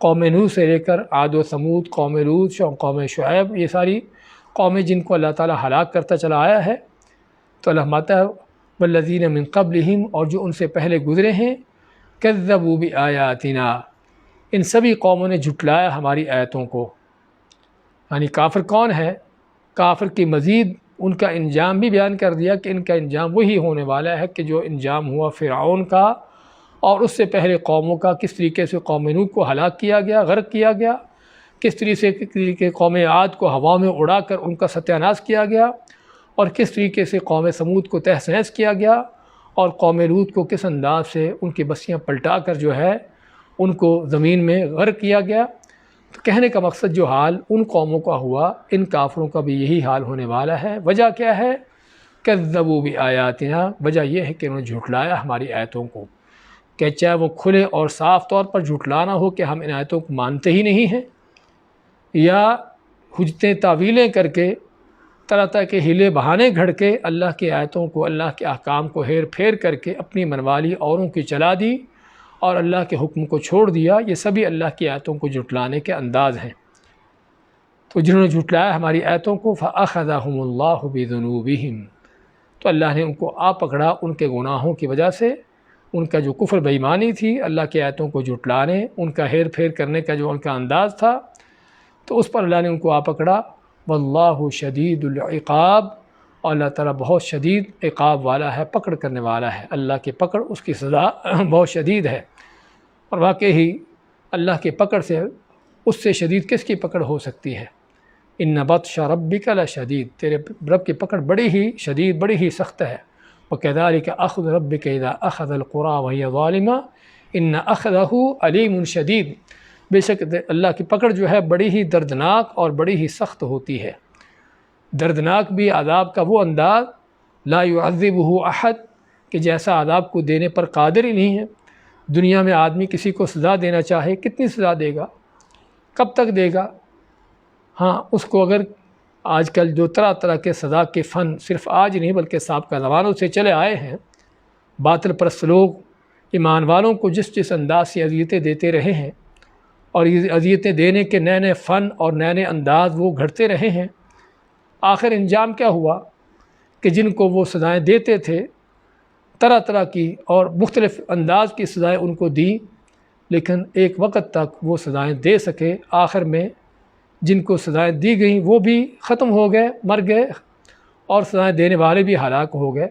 قوم نوح سے لے کر عاد و ثمود، قوم لوط، قوم شعیب، یہ ساری قومیں جن کو اللہ تعالیٰ ہلاک کرتا چلا آیا ہے۔ تو اللہ ماتا ہے والذین من قبلہم، اور جو ان سے پہلے گزرے ہیں، کذبوا بآیاتنا، ان سبھی قوموں نے جھٹلایا ہماری آیتوں کو۔ یعنی کافر کون ہے؟ کافر کی مزید ان کا انجام بھی بیان کر دیا کہ ان کا انجام وہی ہونے والا ہے کہ جو انجام ہوا فرعون کا اور اس سے پہلے قوموں کا، کس طریقے سے قوم نوح کو ہلاک کیا گیا، غرق کیا گیا، کس طریقے سے قوم عاد کو ہوا میں اڑا کر ان کا ستیہ ناش کیا گیا، اور کس طریقے سے قوم سمود کو تہس نہس کیا گیا، اور قوم لوط کو کس انداز سے ان کی بستیاں پلٹا کر جو ہے ان کو زمین میں غرق کیا گیا۔ تو کہنے کا مقصد جو حال ان قوموں کا ہوا، ان کافروں کا بھی یہی حال ہونے والا ہے۔ وجہ کیا ہے؟ کذبوا بآیاتنا، وجہ یہ ہے کہ انہوں نے جھٹلایا ہماری آیتوں کو، کہ چاہے وہ کھلے اور صاف طور پر جھٹلانا ہو کہ ہم ان آیتوں کو مانتے ہی نہیں ہیں، یا حجتیں تعویلیں کر کے، طرح طرح کے ہیلے بہانے گھڑ کے اللہ کی آیتوں کو، اللہ کے احکام کو ہیر پھیر کر کے اپنی منوالی اوروں کی چلا دی اور اللہ کے حکم کو چھوڑ دیا، یہ سبھی اللہ کی آیتوں کو جھٹلانے کے انداز ہیں۔ تو جنہوں نے جھٹلایا ہماری آیتوں کو، فَأَخَذَهُمُ اللَّهُ بِذُنُوبِهِمْ، تو اللہ نے ان کو آ پکڑا ان کے گناہوں کی وجہ سے، ان کا جو کفر بے ایمانی تھی، اللہ کی آیتوں کو جھٹلانے، ان کا ہیر پھیر کرنے کا جو ان کا انداز تھا، تو اس پر اللہ نے ان کو آ پکڑا۔ واللہ شدید العقاب، اور اللہ تعالیٰ بہت شدید عقاب والا ہے، پکڑ کرنے والا ہے۔ اللہ کی پکڑ، اس کی سزا بہت شدید ہے۔ اور واقعی اللہ کی پکڑ سے، اس سے شدید کس کی پکڑ ہو سکتی ہے؟ ان بطش ربک لشدید، تیرے رب کی پکڑ بڑی ہی شدید، بڑی ہی سخت ہے۔ وکذالک اخذ ربک اذا اخذ القری وہی ظالمہ ان اخذہ علیم شدید، بے شک اللہ کی پکڑ جو ہے بڑی ہی دردناک اور بڑی ہی سخت ہوتی ہے۔ دردناک بھی عذاب کا وہ انداز، لا يعذبہ احد، کہ جیسا عذاب کو دینے پر قادر ہی نہیں ہے۔ دنیا میں آدمی کسی کو سزا دینا چاہے، کتنی سزا دے گا؟ کب تک دے گا؟ ہاں، اس کو اگر آج کل جو طرح طرح کے سزا کے فن صرف آج نہیں بلکہ سابقہ زمانوں سے چلے آئے ہیں، باطل پرست لوگ ایمان والوں کو جس جس انداز سے اذیتیں دیتے رہے ہیں، اور یہ اذیتیں دینے کے نئے نئے فن اور نئے نئے انداز وہ گھڑتے رہے ہیں، آخر انجام کیا ہوا کہ جن کو وہ سزائیں دیتے تھے، طرح طرح کی اور مختلف انداز کی سزائیں ان کو دیں، لیکن ایک وقت تک وہ سزائیں دے سکے، آخر میں جن کو سزائیں دی گئیں وہ بھی ختم ہو گئے، مر گئے، اور سزائیں دینے والے بھی ہلاک ہو گئے،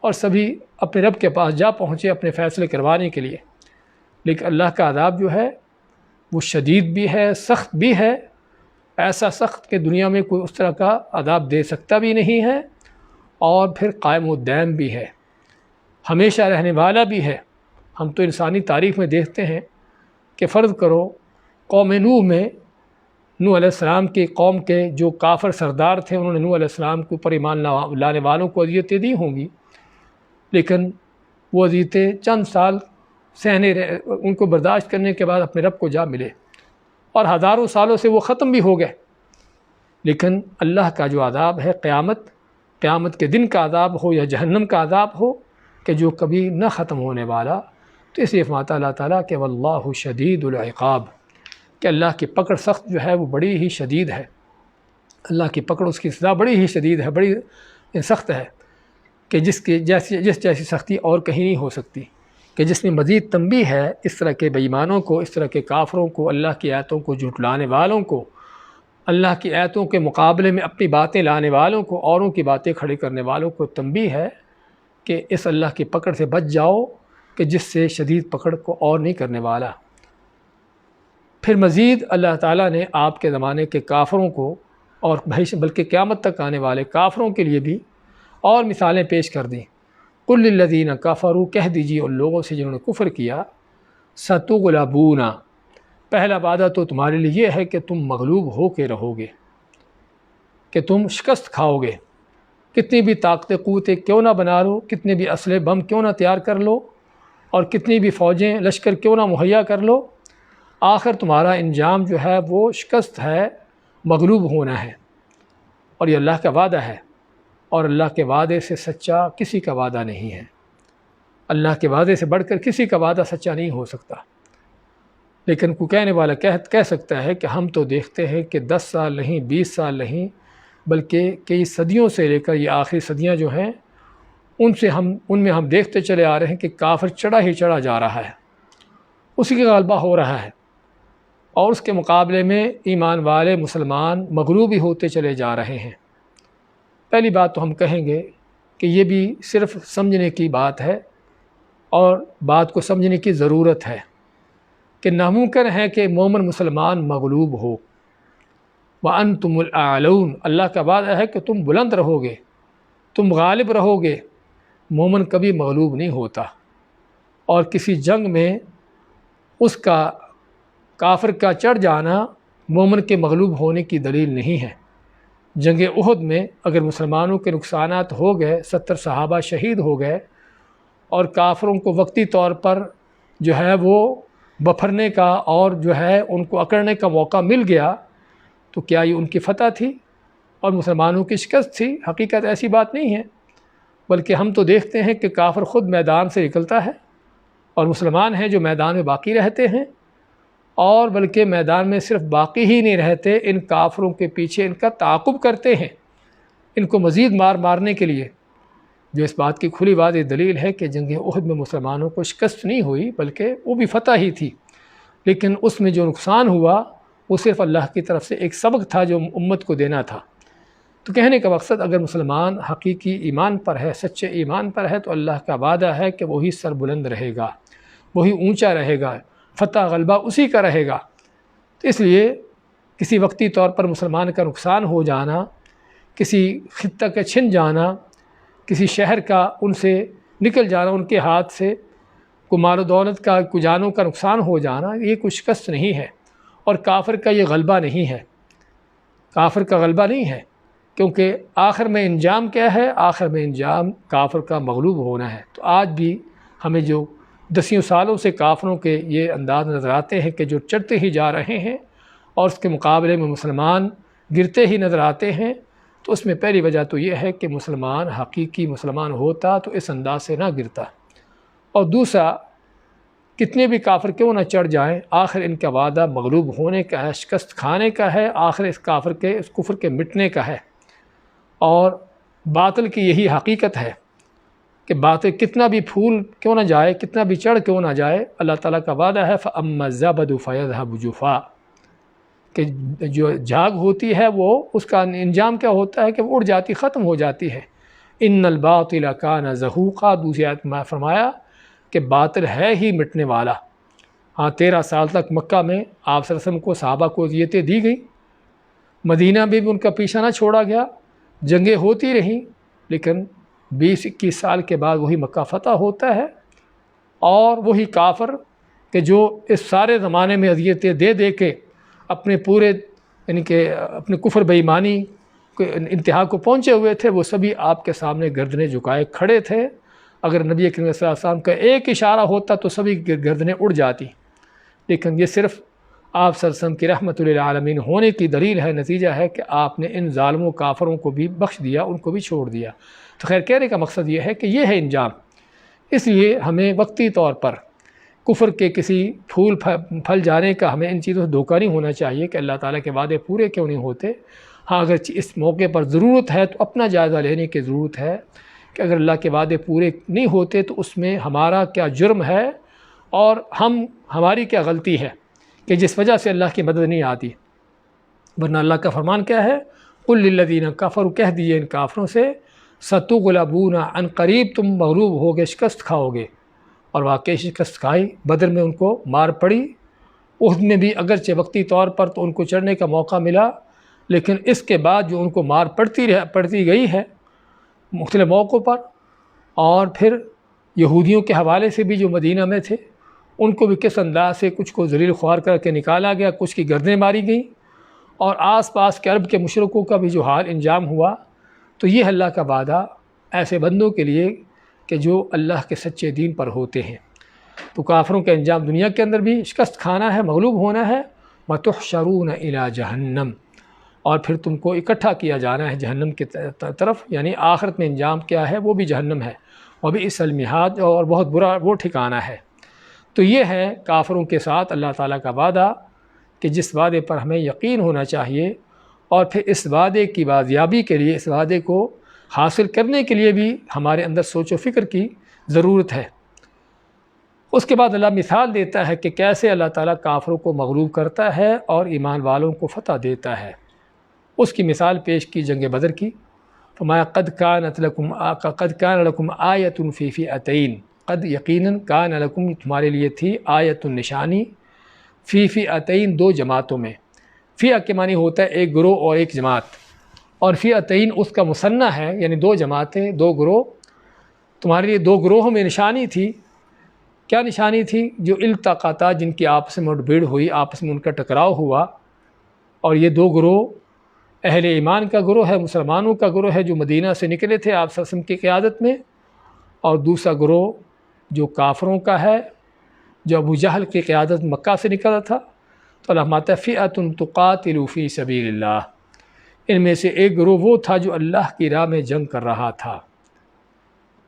اور سبھی اپنے رب کے پاس جا پہنچے اپنے فیصلے کروانے کے لیے۔ لیکن اللہ کا عذاب جو ہے وہ شدید بھی ہے، سخت بھی ہے، ایسا سخت کہ دنیا میں کوئی اس طرح کا عذاب دے سکتا بھی نہیں ہے، اور پھر قائم الدائم بھی ہے، ہمیشہ رہنے والا بھی ہے۔ ہم تو انسانی تاریخ میں دیکھتے ہیں کہ فرض کرو قوم نوح میں، نوح علیہ السلام کی قوم کے جو کافر سردار تھے، انہوں نے نوح علیہ السلام کے اوپر ایمان لانے والوں کو اذیتیں دی ہوں گی، لیکن وہ اذیتیں چند سال سہنے رہے، ان کو برداشت کرنے کے بعد اپنے رب کو جا ملے، اور ہزاروں سالوں سے وہ ختم بھی ہو گئے۔ لیکن اللہ کا جو عذاب ہے، قیامت کے دن کا عذاب ہو یا جہنم کا عذاب ہو، کہ جو کبھی نہ ختم ہونے والا، تو اس لیے فرماتا اللہ تعالیٰ کہ واللہ شدید العقاب، کہ اللہ کی پکڑ سخت جو ہے وہ بڑی ہی شدید ہے۔ اللہ کی پکڑ، اس کی سزا بڑی ہی شدید ہے، بڑی سخت ہے، کہ جس جیسی سختی اور کہیں نہیں ہو سکتی، کہ جس میں مزید تنبیہ ہے اس طرح کے بے ایمانوں کو، اس طرح کے کافروں کو، اللہ کی آیتوں کو جھٹلانے والوں کو، اللہ کی آیتوں کے مقابلے میں اپنی باتیں لانے والوں کو، اوروں کی باتیں کھڑی کرنے والوں کو تنبیہ ہے کہ اس اللہ کی پکڑ سے بچ جاؤ، کہ جس سے شدید پکڑ کو اور نہیں کرنے والا۔ پھر مزید اللہ تعالیٰ نے آپ کے زمانے کے کافروں کو، اور بلکہ قیامت تک آنے والے کافروں کے لیے بھی اور مثالیں پیش کر دیں۔ قل للذین کفروا، کہہ دیجیے ان لوگوں سے جنہوں نے کفر کیا، ستغلبون، پہلا وعدہ تو تمہارے لیے یہ ہے کہ تم مغلوب ہو کے رہو گے، کہ تم شکست کھاؤ گے، کتنی بھی طاقت قوتیں کیوں نہ بنا لو، کتنے بھی اسلحے بم کیوں نہ تیار کر لو، اور کتنی بھی فوجیں لشکر کیوں نہ مہیا کر لو، آخر تمہارا انجام جو ہے وہ شکست ہے، مغلوب ہونا ہے۔ اور یہ اللہ کا وعدہ ہے، اور اللہ کے وعدے سے سچا کسی کا وعدہ نہیں ہے۔ اللہ کے وعدے سے بڑھ کر کسی کا وعدہ سچا نہیں ہو سکتا۔ لیکن کوئی کہنے والا کہہ سکتا ہے کہ ہم تو دیکھتے ہیں کہ 10 سال نہیں، 20 سال نہیں، بلکہ کئی صدیوں سے لے کر یہ آخری صدیاں جو ہیں، ان میں ہم دیکھتے چلے آ رہے ہیں کہ کافر چڑھا ہی چڑھا جا رہا ہے، اسی کا غلبہ ہو رہا ہے، اور اس کے مقابلے میں ایمان والے مسلمان مغلوب ہی ہوتے چلے جا رہے ہیں۔ پہلی بات تو ہم کہیں گے کہ یہ بھی صرف سمجھنے کی بات ہے، اور بات کو سمجھنے کی ضرورت ہے، کہ ناممکن ہے کہ مومن مسلمان مغلوب ہو۔ وَأَنْتُمُ الْأَعْلَوْنَ، اللہ کا وعدہ ہے کہ تم بلند رہو گے، تم غالب رہو گے۔ مومن کبھی مغلوب نہیں ہوتا، اور کسی جنگ میں اس کا کافر کا چڑھ جانا مومن کے مغلوب ہونے کی دلیل نہیں ہے۔ جنگ احد میں اگر مسلمانوں کے نقصانات ہو گئے، 70 صحابہ شہید ہو گئے، اور کافروں کو وقتی طور پر جو ہے وہ بپھرنے کا اور جو ہے ان کو اکڑنے کا موقع مل گیا، تو کیا یہ ان کی فتح تھی اور مسلمانوں کی شکست تھی؟ حقیقت ایسی بات نہیں ہے، بلکہ ہم تو دیکھتے ہیں کہ کافر خود میدان سے نکلتا ہے، اور مسلمان ہیں جو میدان میں باقی رہتے ہیں، اور بلکہ میدان میں صرف باقی ہی نہیں رہتے، ان کافروں کے پیچھے ان کا تعاقب کرتے ہیں، ان کو مزید مارنے کے لیے، جو اس بات کی کھلی واضح دلیل ہے کہ جنگ احد میں مسلمانوں کو شکست نہیں ہوئی، بلکہ وہ بھی فتح ہی تھی، لیکن اس میں جو نقصان ہوا وہ صرف اللہ کی طرف سے ایک سبق تھا جو امت کو دینا تھا، تو کہنے کا مقصد اگر مسلمان حقیقی ایمان پر ہے، سچے ایمان پر ہے، تو اللہ کا وعدہ ہے کہ وہی سر بلند رہے گا، وہی اونچا رہے گا، فتح غلبہ اسی کا رہے گا۔ تو اس لیے کسی وقتی طور پر مسلمان کا نقصان ہو جانا، کسی خطہ کا چھن جانا، کسی شہر کا ان سے نکل جانا، ان کے ہاتھ سے کو مال و دولت کا، کو جانوں کا نقصان ہو جانا، یہ کوئی شکست نہیں ہے، اور کافر کا یہ غلبہ نہیں ہے، کافر کا غلبہ نہیں ہے، کیونکہ آخر میں انجام کیا ہے؟ آخر میں انجام کافر کا مغلوب ہونا ہے۔ تو آج بھی ہمیں جو دسیوں سالوں سے کافروں کے یہ انداز نظر آتے ہیں کہ جو چڑھتے ہی جا رہے ہیں اور اس کے مقابلے میں مسلمان گرتے ہی نظر آتے ہیں، تو اس میں پہلی وجہ تو یہ ہے کہ مسلمان حقیقی مسلمان ہوتا تو اس انداز سے نہ گرتا، اور دوسرا کتنے بھی کافر کیوں نہ چڑھ جائیں، آخر ان کا وعدہ مغلوب ہونے کا ہے، شکست کھانے کا ہے، آخر اس کفر کے مٹنے کا ہے، اور باطل کی یہی حقیقت ہے کہ باطل کتنا بھی پھول کیوں نہ جائے، کتنا بھی چڑھ کیوں نہ جائے، اللہ تعالیٰ کا وعدہ ہے فَأَمَّا الزَّبَدُ فَيَذْهَبُ جُفَاءً، کہ جو جھاگ ہوتی ہے وہ اس کا انجام کیا ہوتا ہے کہ وہ اڑ جاتی، ختم ہو جاتی ہے۔ ان الباطل کان زہوقا، دوسری آیت میں فرمایا کہ باطل ہے ہی مٹنے والا۔ ہاں 13 سال تک مکہ میں آپ صلی اللہ علیہ وسلم کو، صحابہ کو اذیتیں دی گئی، مدینہ میں بھی ان کا پیچھا نہ چھوڑا گیا، جنگیں ہوتی رہیں، لیکن 20-21 سال کے بعد وہی مکہ فتح ہوتا ہے، اور وہی کافر کہ جو اس سارے زمانے میں اذیتیں دے دے کے اپنے پورے یعنی کہ اپنے کفر بے ایمانی کے انتہا کو پہنچے ہوئے تھے، وہ سبھی آپ کے سامنے گردنیں جھکائے کھڑے تھے۔ اگر نبی کریم صلی اللہ علیہ وسلم کا ایک اشارہ ہوتا تو سبھی گردنیں اڑ جاتی، لیکن یہ صرف آپ صلی اللہ علیہ وسلم کی رحمت للعالمین ہونے کی دلیل ہے، نتیجہ ہے کہ آپ نے ان ظالموں کافروں کو بھی بخش دیا، ان کو بھی چھوڑ دیا۔ تو خیر کہنے کا مقصد یہ ہے کہ یہ ہے انجام۔ اس لیے ہمیں وقتی طور پر کفر کے کسی پھول پھل جانے کا ہمیں ان چیزوں سے دھوکہ نہیں ہونا چاہیے کہ اللہ تعالیٰ کے وعدے پورے کیوں نہیں ہوتے۔ ہاں اگر اس موقع پر ضرورت ہے تو اپنا جائزہ لینے کی ضرورت ہے کہ اگر اللہ کے وعدے پورے نہیں ہوتے تو اس میں ہمارا کیا جرم ہے، اور ہماری کیا غلطی ہے کہ جس وجہ سے اللہ کی مدد نہیں آتی۔ ورنہ اللہ کا فرمان کیا ہے؟ قُلْ لِلَّذِينَ كَفَرُوا، کہہ دیے ان کافروں سے، سَتُغْلَبُونَ، عن قریب تم مغلوب ہوگے، شکست کھاؤ گے۔ اور واقعی شکست کھائی، بدر میں ان کو مار پڑی، احد میں بھی اگرچہ وقتی طور پر تو ان کو چڑھنے کا موقع ملا، لیکن اس کے بعد جو ان کو مار پڑتی گئی ہے مختلف موقعوں پر، اور پھر یہودیوں کے حوالے سے بھی جو مدینہ میں تھے ان کو بھی کس انداز سے کچھ کو ذلیل خوار کر کے نکالا گیا، کچھ کی گردنیں ماری گئیں، اور آس پاس کے عرب کے مشرکوں کا بھی جو حال انجام ہوا۔ تو یہ اللہ کا وعدہ ایسے بندوں کے لیے کہ جو اللہ کے سچے دین پر ہوتے ہیں۔ تو کافروں کا انجام دنیا کے اندر بھی شکست کھانا ہے، مغلوب ہونا ہے، وَتُحْشَرُونَ إِلَىٰ جَهَنَّمَ، اور پھر تم کو اکٹھا کیا جانا ہے جہنم کی طرف، یعنی آخرت میں انجام کیا ہے؟ وہ بھی جہنم ہے، وَبِئْسَ الْمِہَادُ، اور بہت برا وہ ٹھکانہ ہے۔ تو یہ ہے کافروں کے ساتھ اللہ تعالیٰ کا وعدہ کہ جس وعدے پر ہمیں یقین ہونا چاہیے، اور پھر اس وعدے کی بازیابی کے لیے، اس وعدے کو حاصل کرنے کے لیے بھی ہمارے اندر سوچ و فکر کی ضرورت ہے۔ اس کے بعد اللہ مثال دیتا ہے کہ کیسے اللہ تعالیٰ کافروں کو مغلوب کرتا ہے اور ایمان والوں کو فتح دیتا ہے۔ اس کی مثال پیش کی جنگ بدر کی، فرمایا قد کان لکم آیۃ فی فئتین، قد یقیناً کان لکم تمہارے لیے تھی آیۃ نشانی، فی فئتین دو جماعتوں میں۔ فئہ کے معنی ہوتا ہے ایک گروہ اور ایک جماعت، اور فئتین اس کا مثنیٰ ہے، یعنی دو جماعتیں، دو گروہ۔ تمہارے لیے دو گروہوں میں نشانی تھی۔ کیا نشانی تھی؟ جو التقطا، جن کی آپس میں مٹ بھیڑ ہوئی، آپس میں ان کا ٹکراؤ ہوا، اور یہ دو گروہ اہل ایمان کا گروہ ہے، مسلمانوں کا گروہ ہے جو مدینہ سے نکلے تھے آپ صلی اللہ علیہ وسلم کی قیادت میں، اور دوسرا گروہ جو کافروں کا ہے جو ابو جہل کی قیادت مکہ سے نکلا تھا۔ تو اللہ فرماتا ہے فئۃ تقاتل فی سبیل اللہ، ان میں سے ایک گروہ وہ تھا جو اللہ کی راہ میں جنگ کر رہا تھا،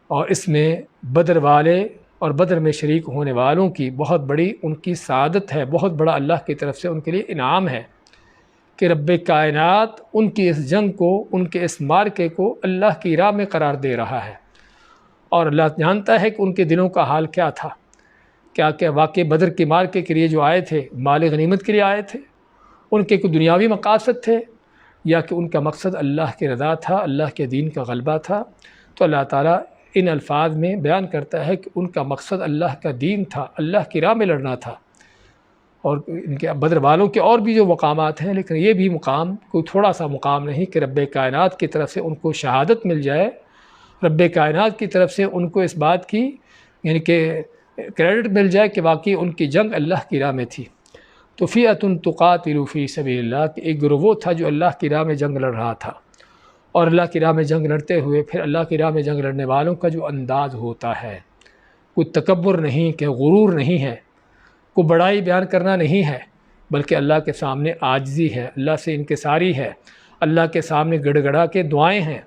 اور اس میں بدر والے اور بدر میں شریک ہونے والوں کی بہت بڑی ان کی سعادت ہے، بہت بڑا اللہ کی طرف سے ان کے لیے انعام ہے کہ رب کائنات ان کی اس جنگ کو، ان کے اس مارکے کو اللہ کی راہ میں قرار دے رہا ہے، اور اللہ جانتا ہے کہ ان کے دلوں کا حال کیا تھا۔ کیا کہ واقع بدر کے مارکے کے لیے جو آئے تھے، مال غنیمت کے لیے آئے تھے، ان کے کوئی دنیاوی مقاصد تھے، یا کہ ان کا مقصد اللہ کی رضا تھا، اللہ کے دین کا غلبہ تھا، تو اللہ تعالیٰ ان الفاظ میں بیان کرتا ہے کہ ان کا مقصد اللہ کا دین تھا، اللہ کی راہ میں لڑنا تھا۔ اور ان کے بدر والوں کے اور بھی جو مقامات ہیں، لیکن یہ بھی مقام کوئی تھوڑا سا مقام نہیں کہ رب کائنات کی طرف سے ان کو شہادت مل جائے، رب کائنات کی طرف سے ان کو اس بات کی یعنی کہ کریڈٹ مل جائے کہ واقعی ان کی جنگ اللہ کی راہ میں تھی۔ تو فئۃ تقاتل فی سبیل اللہ، کہ ایک گروہ تھا جو اللہ کی راہ میں جنگ لڑ رہا تھا، اور اللہ کی راہ میں جنگ لڑتے ہوئے پھر اللہ کی راہ میں جنگ لڑنے والوں کا جو انداز ہوتا ہے، کوئی تکبر نہیں، کہ غرور نہیں ہے، کوئی بڑائی بیان کرنا نہیں ہے، بلکہ اللہ کے سامنے عاجزی ہے، اللہ سے انکساری ہے، اللہ کے سامنے گڑ گڑا کے دعائیں ہیں،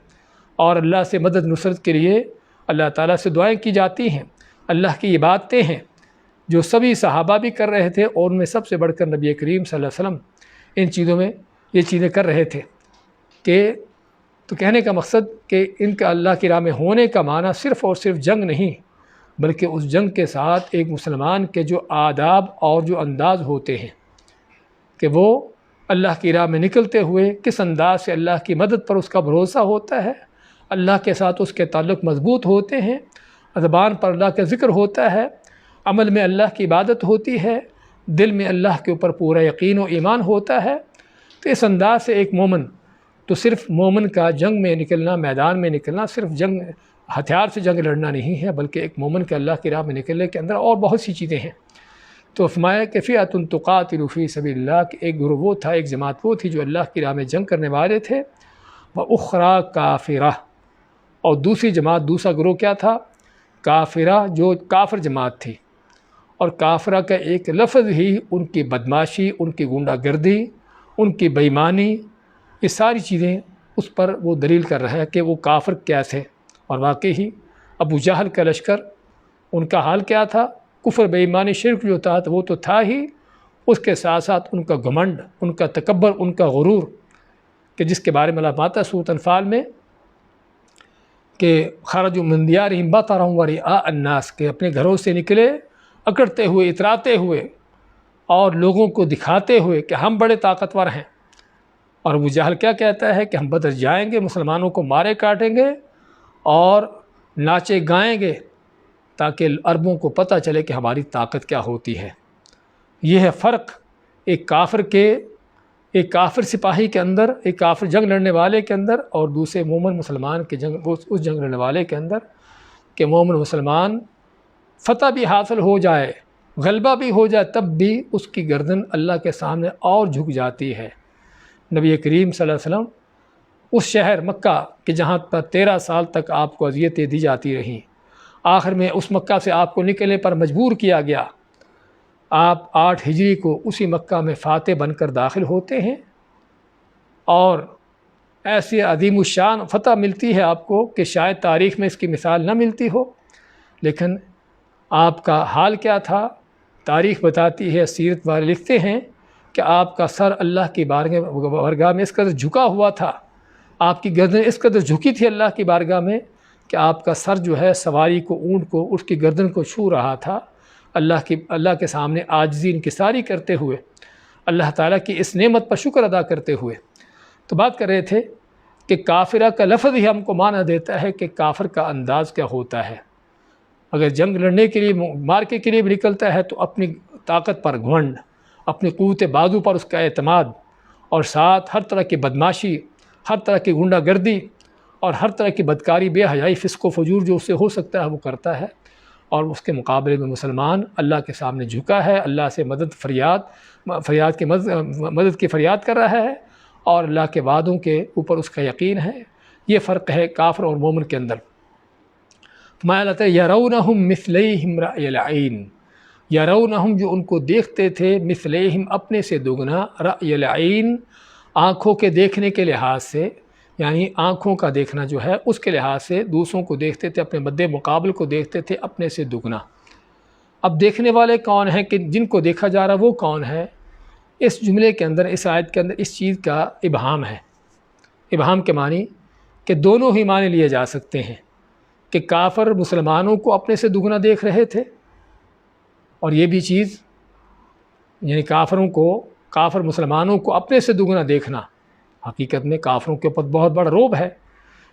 اور اللہ سے مدد نصرت کے لیے اللہ تعالیٰ سے دعائیں کی جاتی ہیں۔ اللہ کی عبادتیں ہیں جو سبھی صحابہ بھی کر رہے تھے، اور ان میں سب سے بڑھ کر نبی کریم صلی اللہ علیہ وسلم ان چیزوں میں یہ چیزیں کر رہے تھے۔ تو کہنے کا مقصد کہ ان کا اللہ کی راہ میں ہونے کا معنی صرف اور صرف جنگ نہیں، بلکہ اس جنگ کے ساتھ ایک مسلمان کے جو آداب اور جو انداز ہوتے ہیں کہ وہ اللہ کی راہ میں نکلتے ہوئے کس انداز سے اللہ کی مدد پر اس کا بھروسہ ہوتا ہے، اللہ کے ساتھ اس کے تعلق مضبوط ہوتے ہیں، زبان پر اللہ کا ذکر ہوتا ہے، عمل میں اللہ کی عبادت ہوتی ہے، دل میں اللہ کے اوپر پورا یقین و ایمان ہوتا ہے۔ تو اس انداز سے ایک مومن، تو صرف مومن کا جنگ میں نکلنا، میدان میں نکلنا صرف جنگ ہتھیار سے جنگ لڑنا نہیں ہے، بلکہ ایک مومن کے اللہ کی راہ میں نکلنے کے اندر اور بہت سی چیزیں ہیں۔ تو فرمایا کہ فئۃ تقاتل فی سبیل اللہ، کہ ایک گروہ وہ تھا، ایک جماعت وہ تھی جو اللہ کی راہ میں جنگ کرنے والے تھے، وَأُخْرَىٰ کافرہ، اور دوسری جماعت، دوسرا گروہ کیا تھا؟ کافرہ، جو کافر جماعت تھی۔ اور کافرہ کا ایک لفظ ہی ان کی بدماشی، ان کی غنڈہ گردی، ان کی بے ایمانی، یہ ساری چیزیں اس پر وہ دلیل کر رہا ہے کہ وہ کافر کیسے۔ اور واقعی ہی ابو جہل کا لشکر، ان کا حال کیا تھا؟ کفر، بے ایمانی، شرک جو تھا وہ تو تھا ہی، اس کے ساتھ ساتھ ان کا گھمنڈ، ان کا تکبر، ان کا غرور، کہ جس کے بارے میں اللہ پاتا ہے سورۃ انفال میں کہ خرجوا من دیارہم بطرا ورئاء الناس، کہ اپنے گھروں سے نکلے اکڑتے ہوئے، اتراتے ہوئے، اور لوگوں کو دکھاتے ہوئے کہ ہم بڑے طاقتور ہیں۔ اور ابو جہل کیا کہتا ہے کہ ہم بدر جائیں گے، مسلمانوں کو مارے کاٹیں گے اور ناچے گائیں گے، تاکہ عربوں کو پتہ چلے کہ ہماری طاقت کیا ہوتی ہے۔ یہ ہے فرق ایک کافر سپاہی کے اندر، ایک کافر جنگ لڑنے والے کے اندر، اور دوسرے مومن مسلمان کے اس جنگ لڑنے والے کے اندر، کہ مومن مسلمان فتح بھی حاصل ہو جائے، غلبہ بھی ہو جائے، تب بھی اس کی گردن اللہ کے سامنے اور جھک جاتی ہے۔ نبی کریم صلی اللہ علیہ وسلم اس شہر مکہ کہ جہاں پر 13 سال تک آپ کو اذیتیں دی جاتی رہیں، آخر میں اس مکہ سے آپ کو نکلنے پر مجبور کیا گیا، آپ 8 ہجری کو اسی مکہ میں فاتح بن کر داخل ہوتے ہیں، اور ایسی عظیم الشان فتح ملتی ہے آپ کو کہ شاید تاریخ میں اس کی مثال نہ ملتی ہو۔ لیکن آپ کا حال کیا تھا؟ تاریخ بتاتی ہے، سیرت والے لکھتے ہیں کہ آپ کا سر اللہ کی بارگاہ میں اس قدر جھکا ہوا تھا، آپ کی گردن اس قدر جھکی تھی اللہ کی بارگاہ میں کہ آپ کا سر جو ہے سواری کو، اونٹ کو، اس کی گردن کو چھو رہا تھا، اللہ کے سامنے عاجزی انکساری کرتے ہوئے، اللہ تعالیٰ کی اس نعمت پر شکر ادا کرتے ہوئے۔ تو بات کر رہے تھے کہ کافرہ کا لفظ ہی ہم کو معنی دیتا ہے کہ کافر کا انداز کیا ہوتا ہے۔ اگر جنگ لڑنے کے لیے، مارکے کے لیے بھی نکلتا ہے تو اپنی طاقت پر گھمنڈ، اپنی قوت بازو پر اس کا اعتماد، اور ساتھ ہر طرح کی بدماشی، ہر طرح کی غنڈہ گردی، اور ہر طرح کی بدکاری، بے حیائی، فسق و فجور جو اس سے ہو سکتا ہے وہ کرتا ہے۔ اور اس کے مقابلے میں مسلمان اللہ کے سامنے جھکا ہے، اللہ سے مدد کی فریاد کر رہا ہے، اور اللہ کے وعدوں کے اوپر اس کا یقین ہے۔ یہ فرق ہے کافر اور مومن کے اندر۔ فرمایا یرونہم مثلیہم رأی العین، یرونہم جو ان کو دیکھتے تھے، مثلیہم اپنے سے دگنا، رأی العین آنکھوں کے دیکھنے کے لحاظ سے، یعنی آنکھوں کا دیکھنا جو ہے اس کے لحاظ سے دوسروں کو دیکھتے تھے، اپنے مد مقابل کو دیکھتے تھے اپنے سے دگنا۔ اب دیکھنے والے کون ہیں، کہ جن کو دیکھا جا رہا وہ کون ہے؟ اس جملے کے اندر، اس آیت کے اندر اس چیز کا ابہام ہے۔ ابہام کے معنی کہ دونوں ہی معنی لیے جا سکتے ہیں، کہ کافر مسلمانوں کو اپنے سے دگنا دیکھ رہے تھے، اور یہ بھی چیز یعنی کافر مسلمانوں کو اپنے سے دگنا دیکھنا، حقیقت میں کافروں کے اوپر بہت بڑا رعب ہے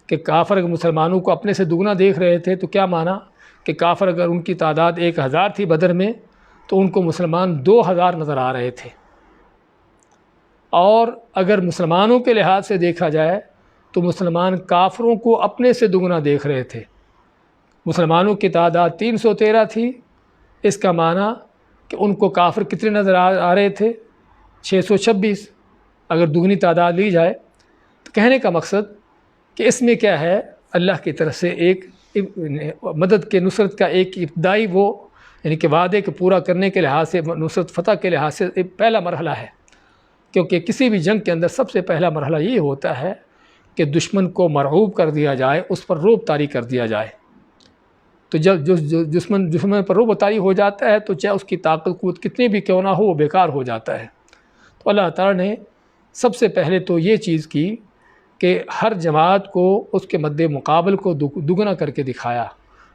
کہ کافر اگر مسلمانوں کو اپنے سے دگنا دیکھ رہے تھے تو کیا مانا کہ کافر اگر ان کی تعداد 1000 تھی بدر میں تو ان کو مسلمان 2000 نظر آ رہے تھے، اور اگر مسلمانوں کے لحاظ سے دیکھا جائے تو مسلمان کافروں کو اپنے سے دگنا دیکھ رہے تھے۔ مسلمانوں کی تعداد 313 تھی، اس کا معنی کہ ان کو کافر کتنے نظر آ رہے تھے؟ 626 اگر دگنی تعداد لی جائے۔ تو کہنے کا مقصد کہ اس میں کیا ہے، اللہ کی طرف سے ایک مدد کے نصرت کا ایک ابتدائی وہ یعنی کہ وعدے کے پورا کرنے کے لحاظ سے، نصرت فتح کے لحاظ سے ایک پہلا مرحلہ ہے، کیونکہ کسی بھی جنگ کے اندر سب سے پہلا مرحلہ یہ ہوتا ہے کہ دشمن کو مرعوب کر دیا جائے، اس پر رعب طاری کر دیا جائے۔ تو جب دشمن پر رعب طاری ہو جاتا ہے تو چاہے اس کی طاقت قوت کتنی بھی کیوں نہ ہو وہ بیکار ہو جاتا ہے۔ تو اللہ تعالیٰ نے سب سے پہلے تو یہ چیز کی کہ ہر جماعت کو اس کے مد مقابل کو دگنا کر کے دکھایا۔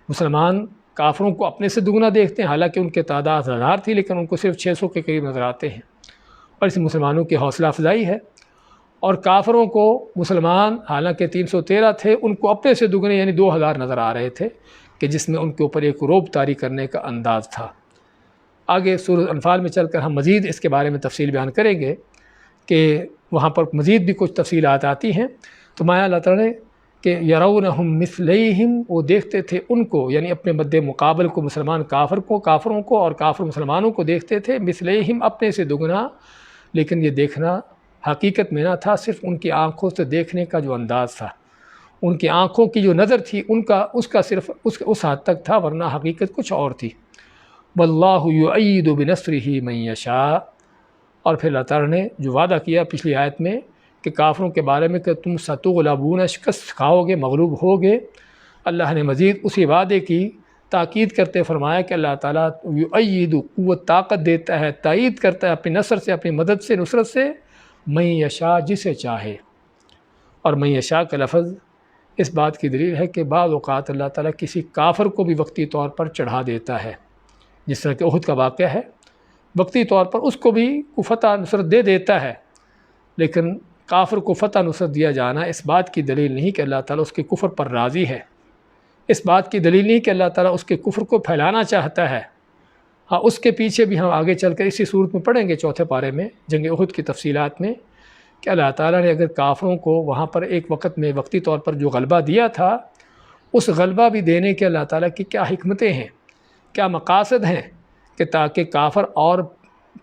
مسلمان کافروں کو اپنے سے دگنا دیکھتے ہیں، حالانکہ ان کے تعداد 1000 تھی لیکن ان کو صرف 600 کے قریب نظر آتے ہیں، اور اس مسلمانوں کی حوصلہ افزائی ہے۔ اور کافروں کو مسلمان حالانکہ 313 تھے، ان کو اپنے سے دگنے یعنی 2000 نظر آ رہے تھے، کہ جس میں ان کے اوپر ایک رعب طاری کرنے کا انداز تھا۔ آگے سورۃ انفال میں چل کر ہم مزید اس کے بارے میں تفصیل بیان کریں گے کہ وہاں پر مزید بھی کچھ تفصیلات آتی ہیں۔ تو مایا اللہ تعالیٰ نے کہ یرونہم مثلیہم، وہ دیکھتے تھے ان کو یعنی اپنے مد مقابل کو، مسلمان کافروں کو اور کافر مسلمانوں کو دیکھتے تھے مثلیہم اپنے سے دگنا، لیکن یہ دیکھنا حقیقت میں نہ تھا، صرف ان کی آنکھوں سے دیکھنے کا جو انداز تھا، ان کی آنکھوں کی جو نظر تھی اس کا صرف اس حد تک تھا، ورنہ حقیقت کچھ اور تھی۔ واللہ یؤید بنصرہ من یشاء، اور پھر اللہ تعالیٰ نے جو وعدہ کیا پچھلی آیت میں کہ کافروں کے بارے میں کہ تم ستغلبون، شکست کھاؤ گے، مغلوب ہوگے، اللہ نے مزید اسی وعدے کی تاکید کرتے فرمایا کہ اللہ تعالیٰ یؤید، قوت طاقت دیتا ہے، تائید کرتا ہے اپنی نصر سے، اپنی مدد سے، نصرت سے، من یشاء، جسے چاہے۔ اور من یشاء کا لفظ اس بات کی دلیل ہے کہ بعض اوقات اللہ تعالیٰ کسی کافر کو بھی وقتی طور پر چڑھا دیتا ہے، جس طرح کہ احد کا واقعہ ہے، وقتی طور پر اس کو بھی فتح نصرت دے دیتا ہے، لیکن کافر کو فتح نصرت دیا جانا اس بات کی دلیل نہیں کہ اللہ تعالیٰ اس کے کفر پر راضی ہے، اس بات کی دلیل نہیں کہ اللہ تعالیٰ اس کے کفر کو پھیلانا چاہتا ہے۔ ہاں، اس کے پیچھے بھی ہم آگے چل کر اسی صورت میں پڑھیں گے 4 پارے میں جنگ احد کی تفصیلات میں، کہ اللہ تعالیٰ نے اگر کافروں کو وہاں پر ایک وقت میں وقتی طور پر جو غلبہ دیا تھا، اس غلبہ بھی دینے کے اللہ تعالیٰ کی کیا حکمتیں ہیں، کیا مقاصد ہیں، کہ تاکہ کافر اور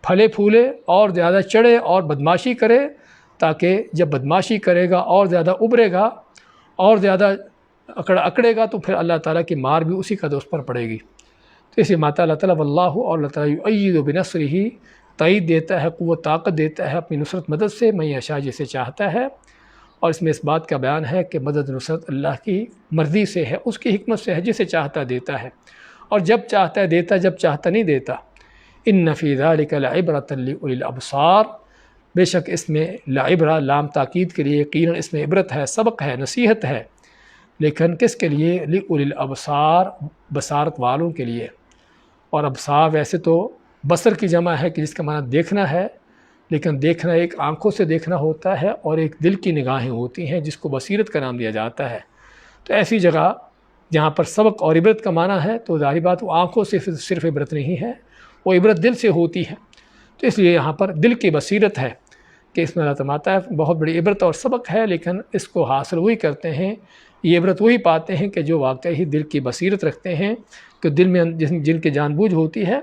پھلے پھولے اور زیادہ چڑھے اور بدماشی کرے، تاکہ جب بدماشی کرے گا اور زیادہ ابھرے گا اور زیادہ اکڑے گا تو پھر اللہ تعالیٰ کی مار بھی اسی قدر اس پر پڑے گی۔ تو اسی ماتا اللہ تعالیٰ واللہ، اور اللہ تعالیٰ یؤید بنصرہ، تائید دیتا ہے، قوت طاقت دیتا ہے اپنی نصرت مدد سے، من یشاء، جسے چاہتا ہے۔ اور اس میں اس بات کا بیان ہے کہ مدد نصرت اللہ کی مرضی سے ہے، اس کی حکمت سے ہے، جسے چاہتا دیتا ہے، اور جب چاہتا ہے دیتا، جب چاہتا نہیں دیتا۔ ان فی ذلک لعبرۃ لاولی الابصار، بے شک اس میں لعبرہ، لام تاکید کے لیے، یقیناً اس میں عبرت ہے، سبق ہے، نصیحت ہے، لیکن کس کے لیے؟ لاولی الابصار، بصارت والوں کے لیے۔ اور ابصار ویسے تو بصر کی جمع ہے کہ جس کا معنی دیکھنا ہے، لیکن دیکھنا ایک آنکھوں سے دیکھنا ہوتا ہے اور ایک دل کی نگاہیں ہوتی ہیں جس کو بصیرت کا نام دیا جاتا ہے۔ تو ایسی جگہ جہاں پر سبق اور عبرت کا معنی ہے تو ظاہری بات وہ آنکھوں سے صرف عبرت نہیں ہے، وہ عبرت دل سے ہوتی ہے۔ تو اس لیے یہاں پر دل کی بصیرت ہے کہ اس میں اللہ تعالیٰ ہے بہت بڑی عبرت اور سبق ہے، لیکن اس کو حاصل وہی کرتے ہیں، یہ عبرت وہی پاتے ہیں کہ جو واقعی ہی دل کی بصیرت رکھتے ہیں، کہ دل میں جن کی جان بوجھ ہوتی ہے،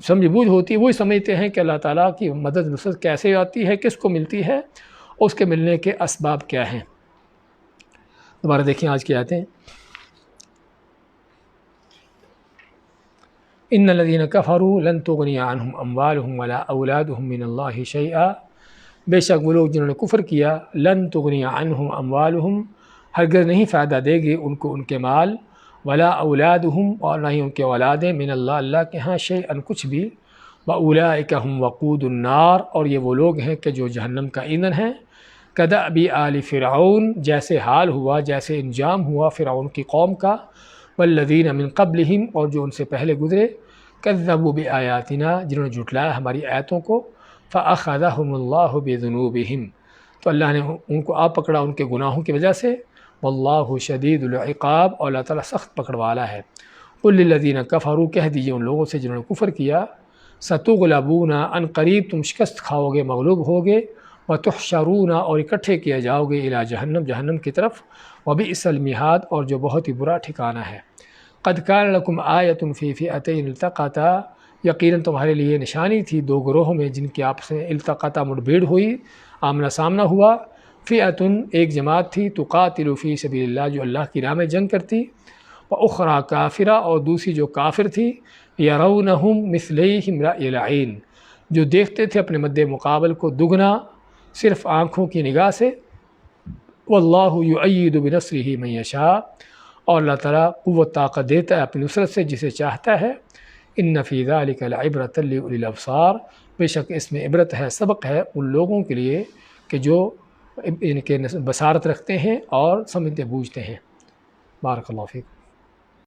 سمجھ بوجھ ہوتی ہے، وہی سمجھتے ہیں کہ اللہ تعالیٰ کی مدد نصرت کیسے آتی ہے، کس کو ملتی ہے، اس کے ملنے کے اسباب کیا ہیں۔ دوبارہ دیکھیں آج کی آیتیں۔ ان الذین کفروا لن تغنی عنہم اموالہم ولا اولادہم من اللہ شیئا، بے شک وہ لوگ جنہوں نے کفر کیا، لن تغنی عنہم اموالہم، ہرگز نہیں فائدہ دے گی ان کو ان کے مال، ولا اولادہم، اور نہ ہی ان کے اولادیں، من اللہ، اللہ کے ہاں، شیئا، کچھ بھی، واولئک ھم وقود النار، اور یہ وہ لوگ ہیں کہ جو جہنم کا ایندھن ہیں، کدأب آل فرعون، جیسے حال ہوا، جیسے انجام ہوا فرعون کی قوم کا، والذین من قبلہم، اور جو ان سے پہلے گزرے، کذبوا بآیاتنا، جنہوں نے جھٹلایا ہماری آیتوں کو، فأخذہم اللہ بذنوبہم، تو اللہ نے ان کو آ پکڑا ان کے گناہوں کی وجہ سے۔ واللہ شدید العقاب، اور اللہ تعالیٰ سخت پکڑ والا ہے۔ قل للذین کفروا، کہہ دیجیے ان لوگوں سے جنہوں نے کفر کیا، ستغلبون، ان قریب تم شکست کھاؤ گے، مغلوب ہوگے، وتحشرون، اور اکٹھے کیا جاؤ گے، الی جہنم، جہنم کی طرف، وبئس المہاد، اور جو بہت ہی برا ٹھکانہ ہے۔ قد کان لکم آیۃ فی فئتین التقطا، یقیناً تمہارے لیے نشانی تھی دو گروہوں میں جن کی آپس میں التقطا، مڑبھیڑ ہوئی، آمنا سامنا ہوا۔ فئتن، ایک جماعت تھی، تقاتل فی سبیل اللہ، جو اللہ کی راہ میں جنگ کرتی، واخری کافرہ، اور دوسری جو کافر تھی، یرونہم مثلیہم رأی العین، جو دیکھتے تھے اپنے مد مقابل کو دگنا صرف آنکھوں کی نگاہ سے۔ واللہ یؤید بنصرہ من یشاء، اور اللہ تعالیٰ قوت طاقت دیتا ہے اپنی نصرت سے جسے چاہتا ہے۔ ان فی ذلک لعبرۃ لأولی الابصار، بے شک اس میں عبرت ہے، سبق ہے ان لوگوں کے لیے کہ جو ان کے بصارت رکھتے ہیں اور سمجھتے بوجھتے ہیں۔ بارک اللہ فیکم۔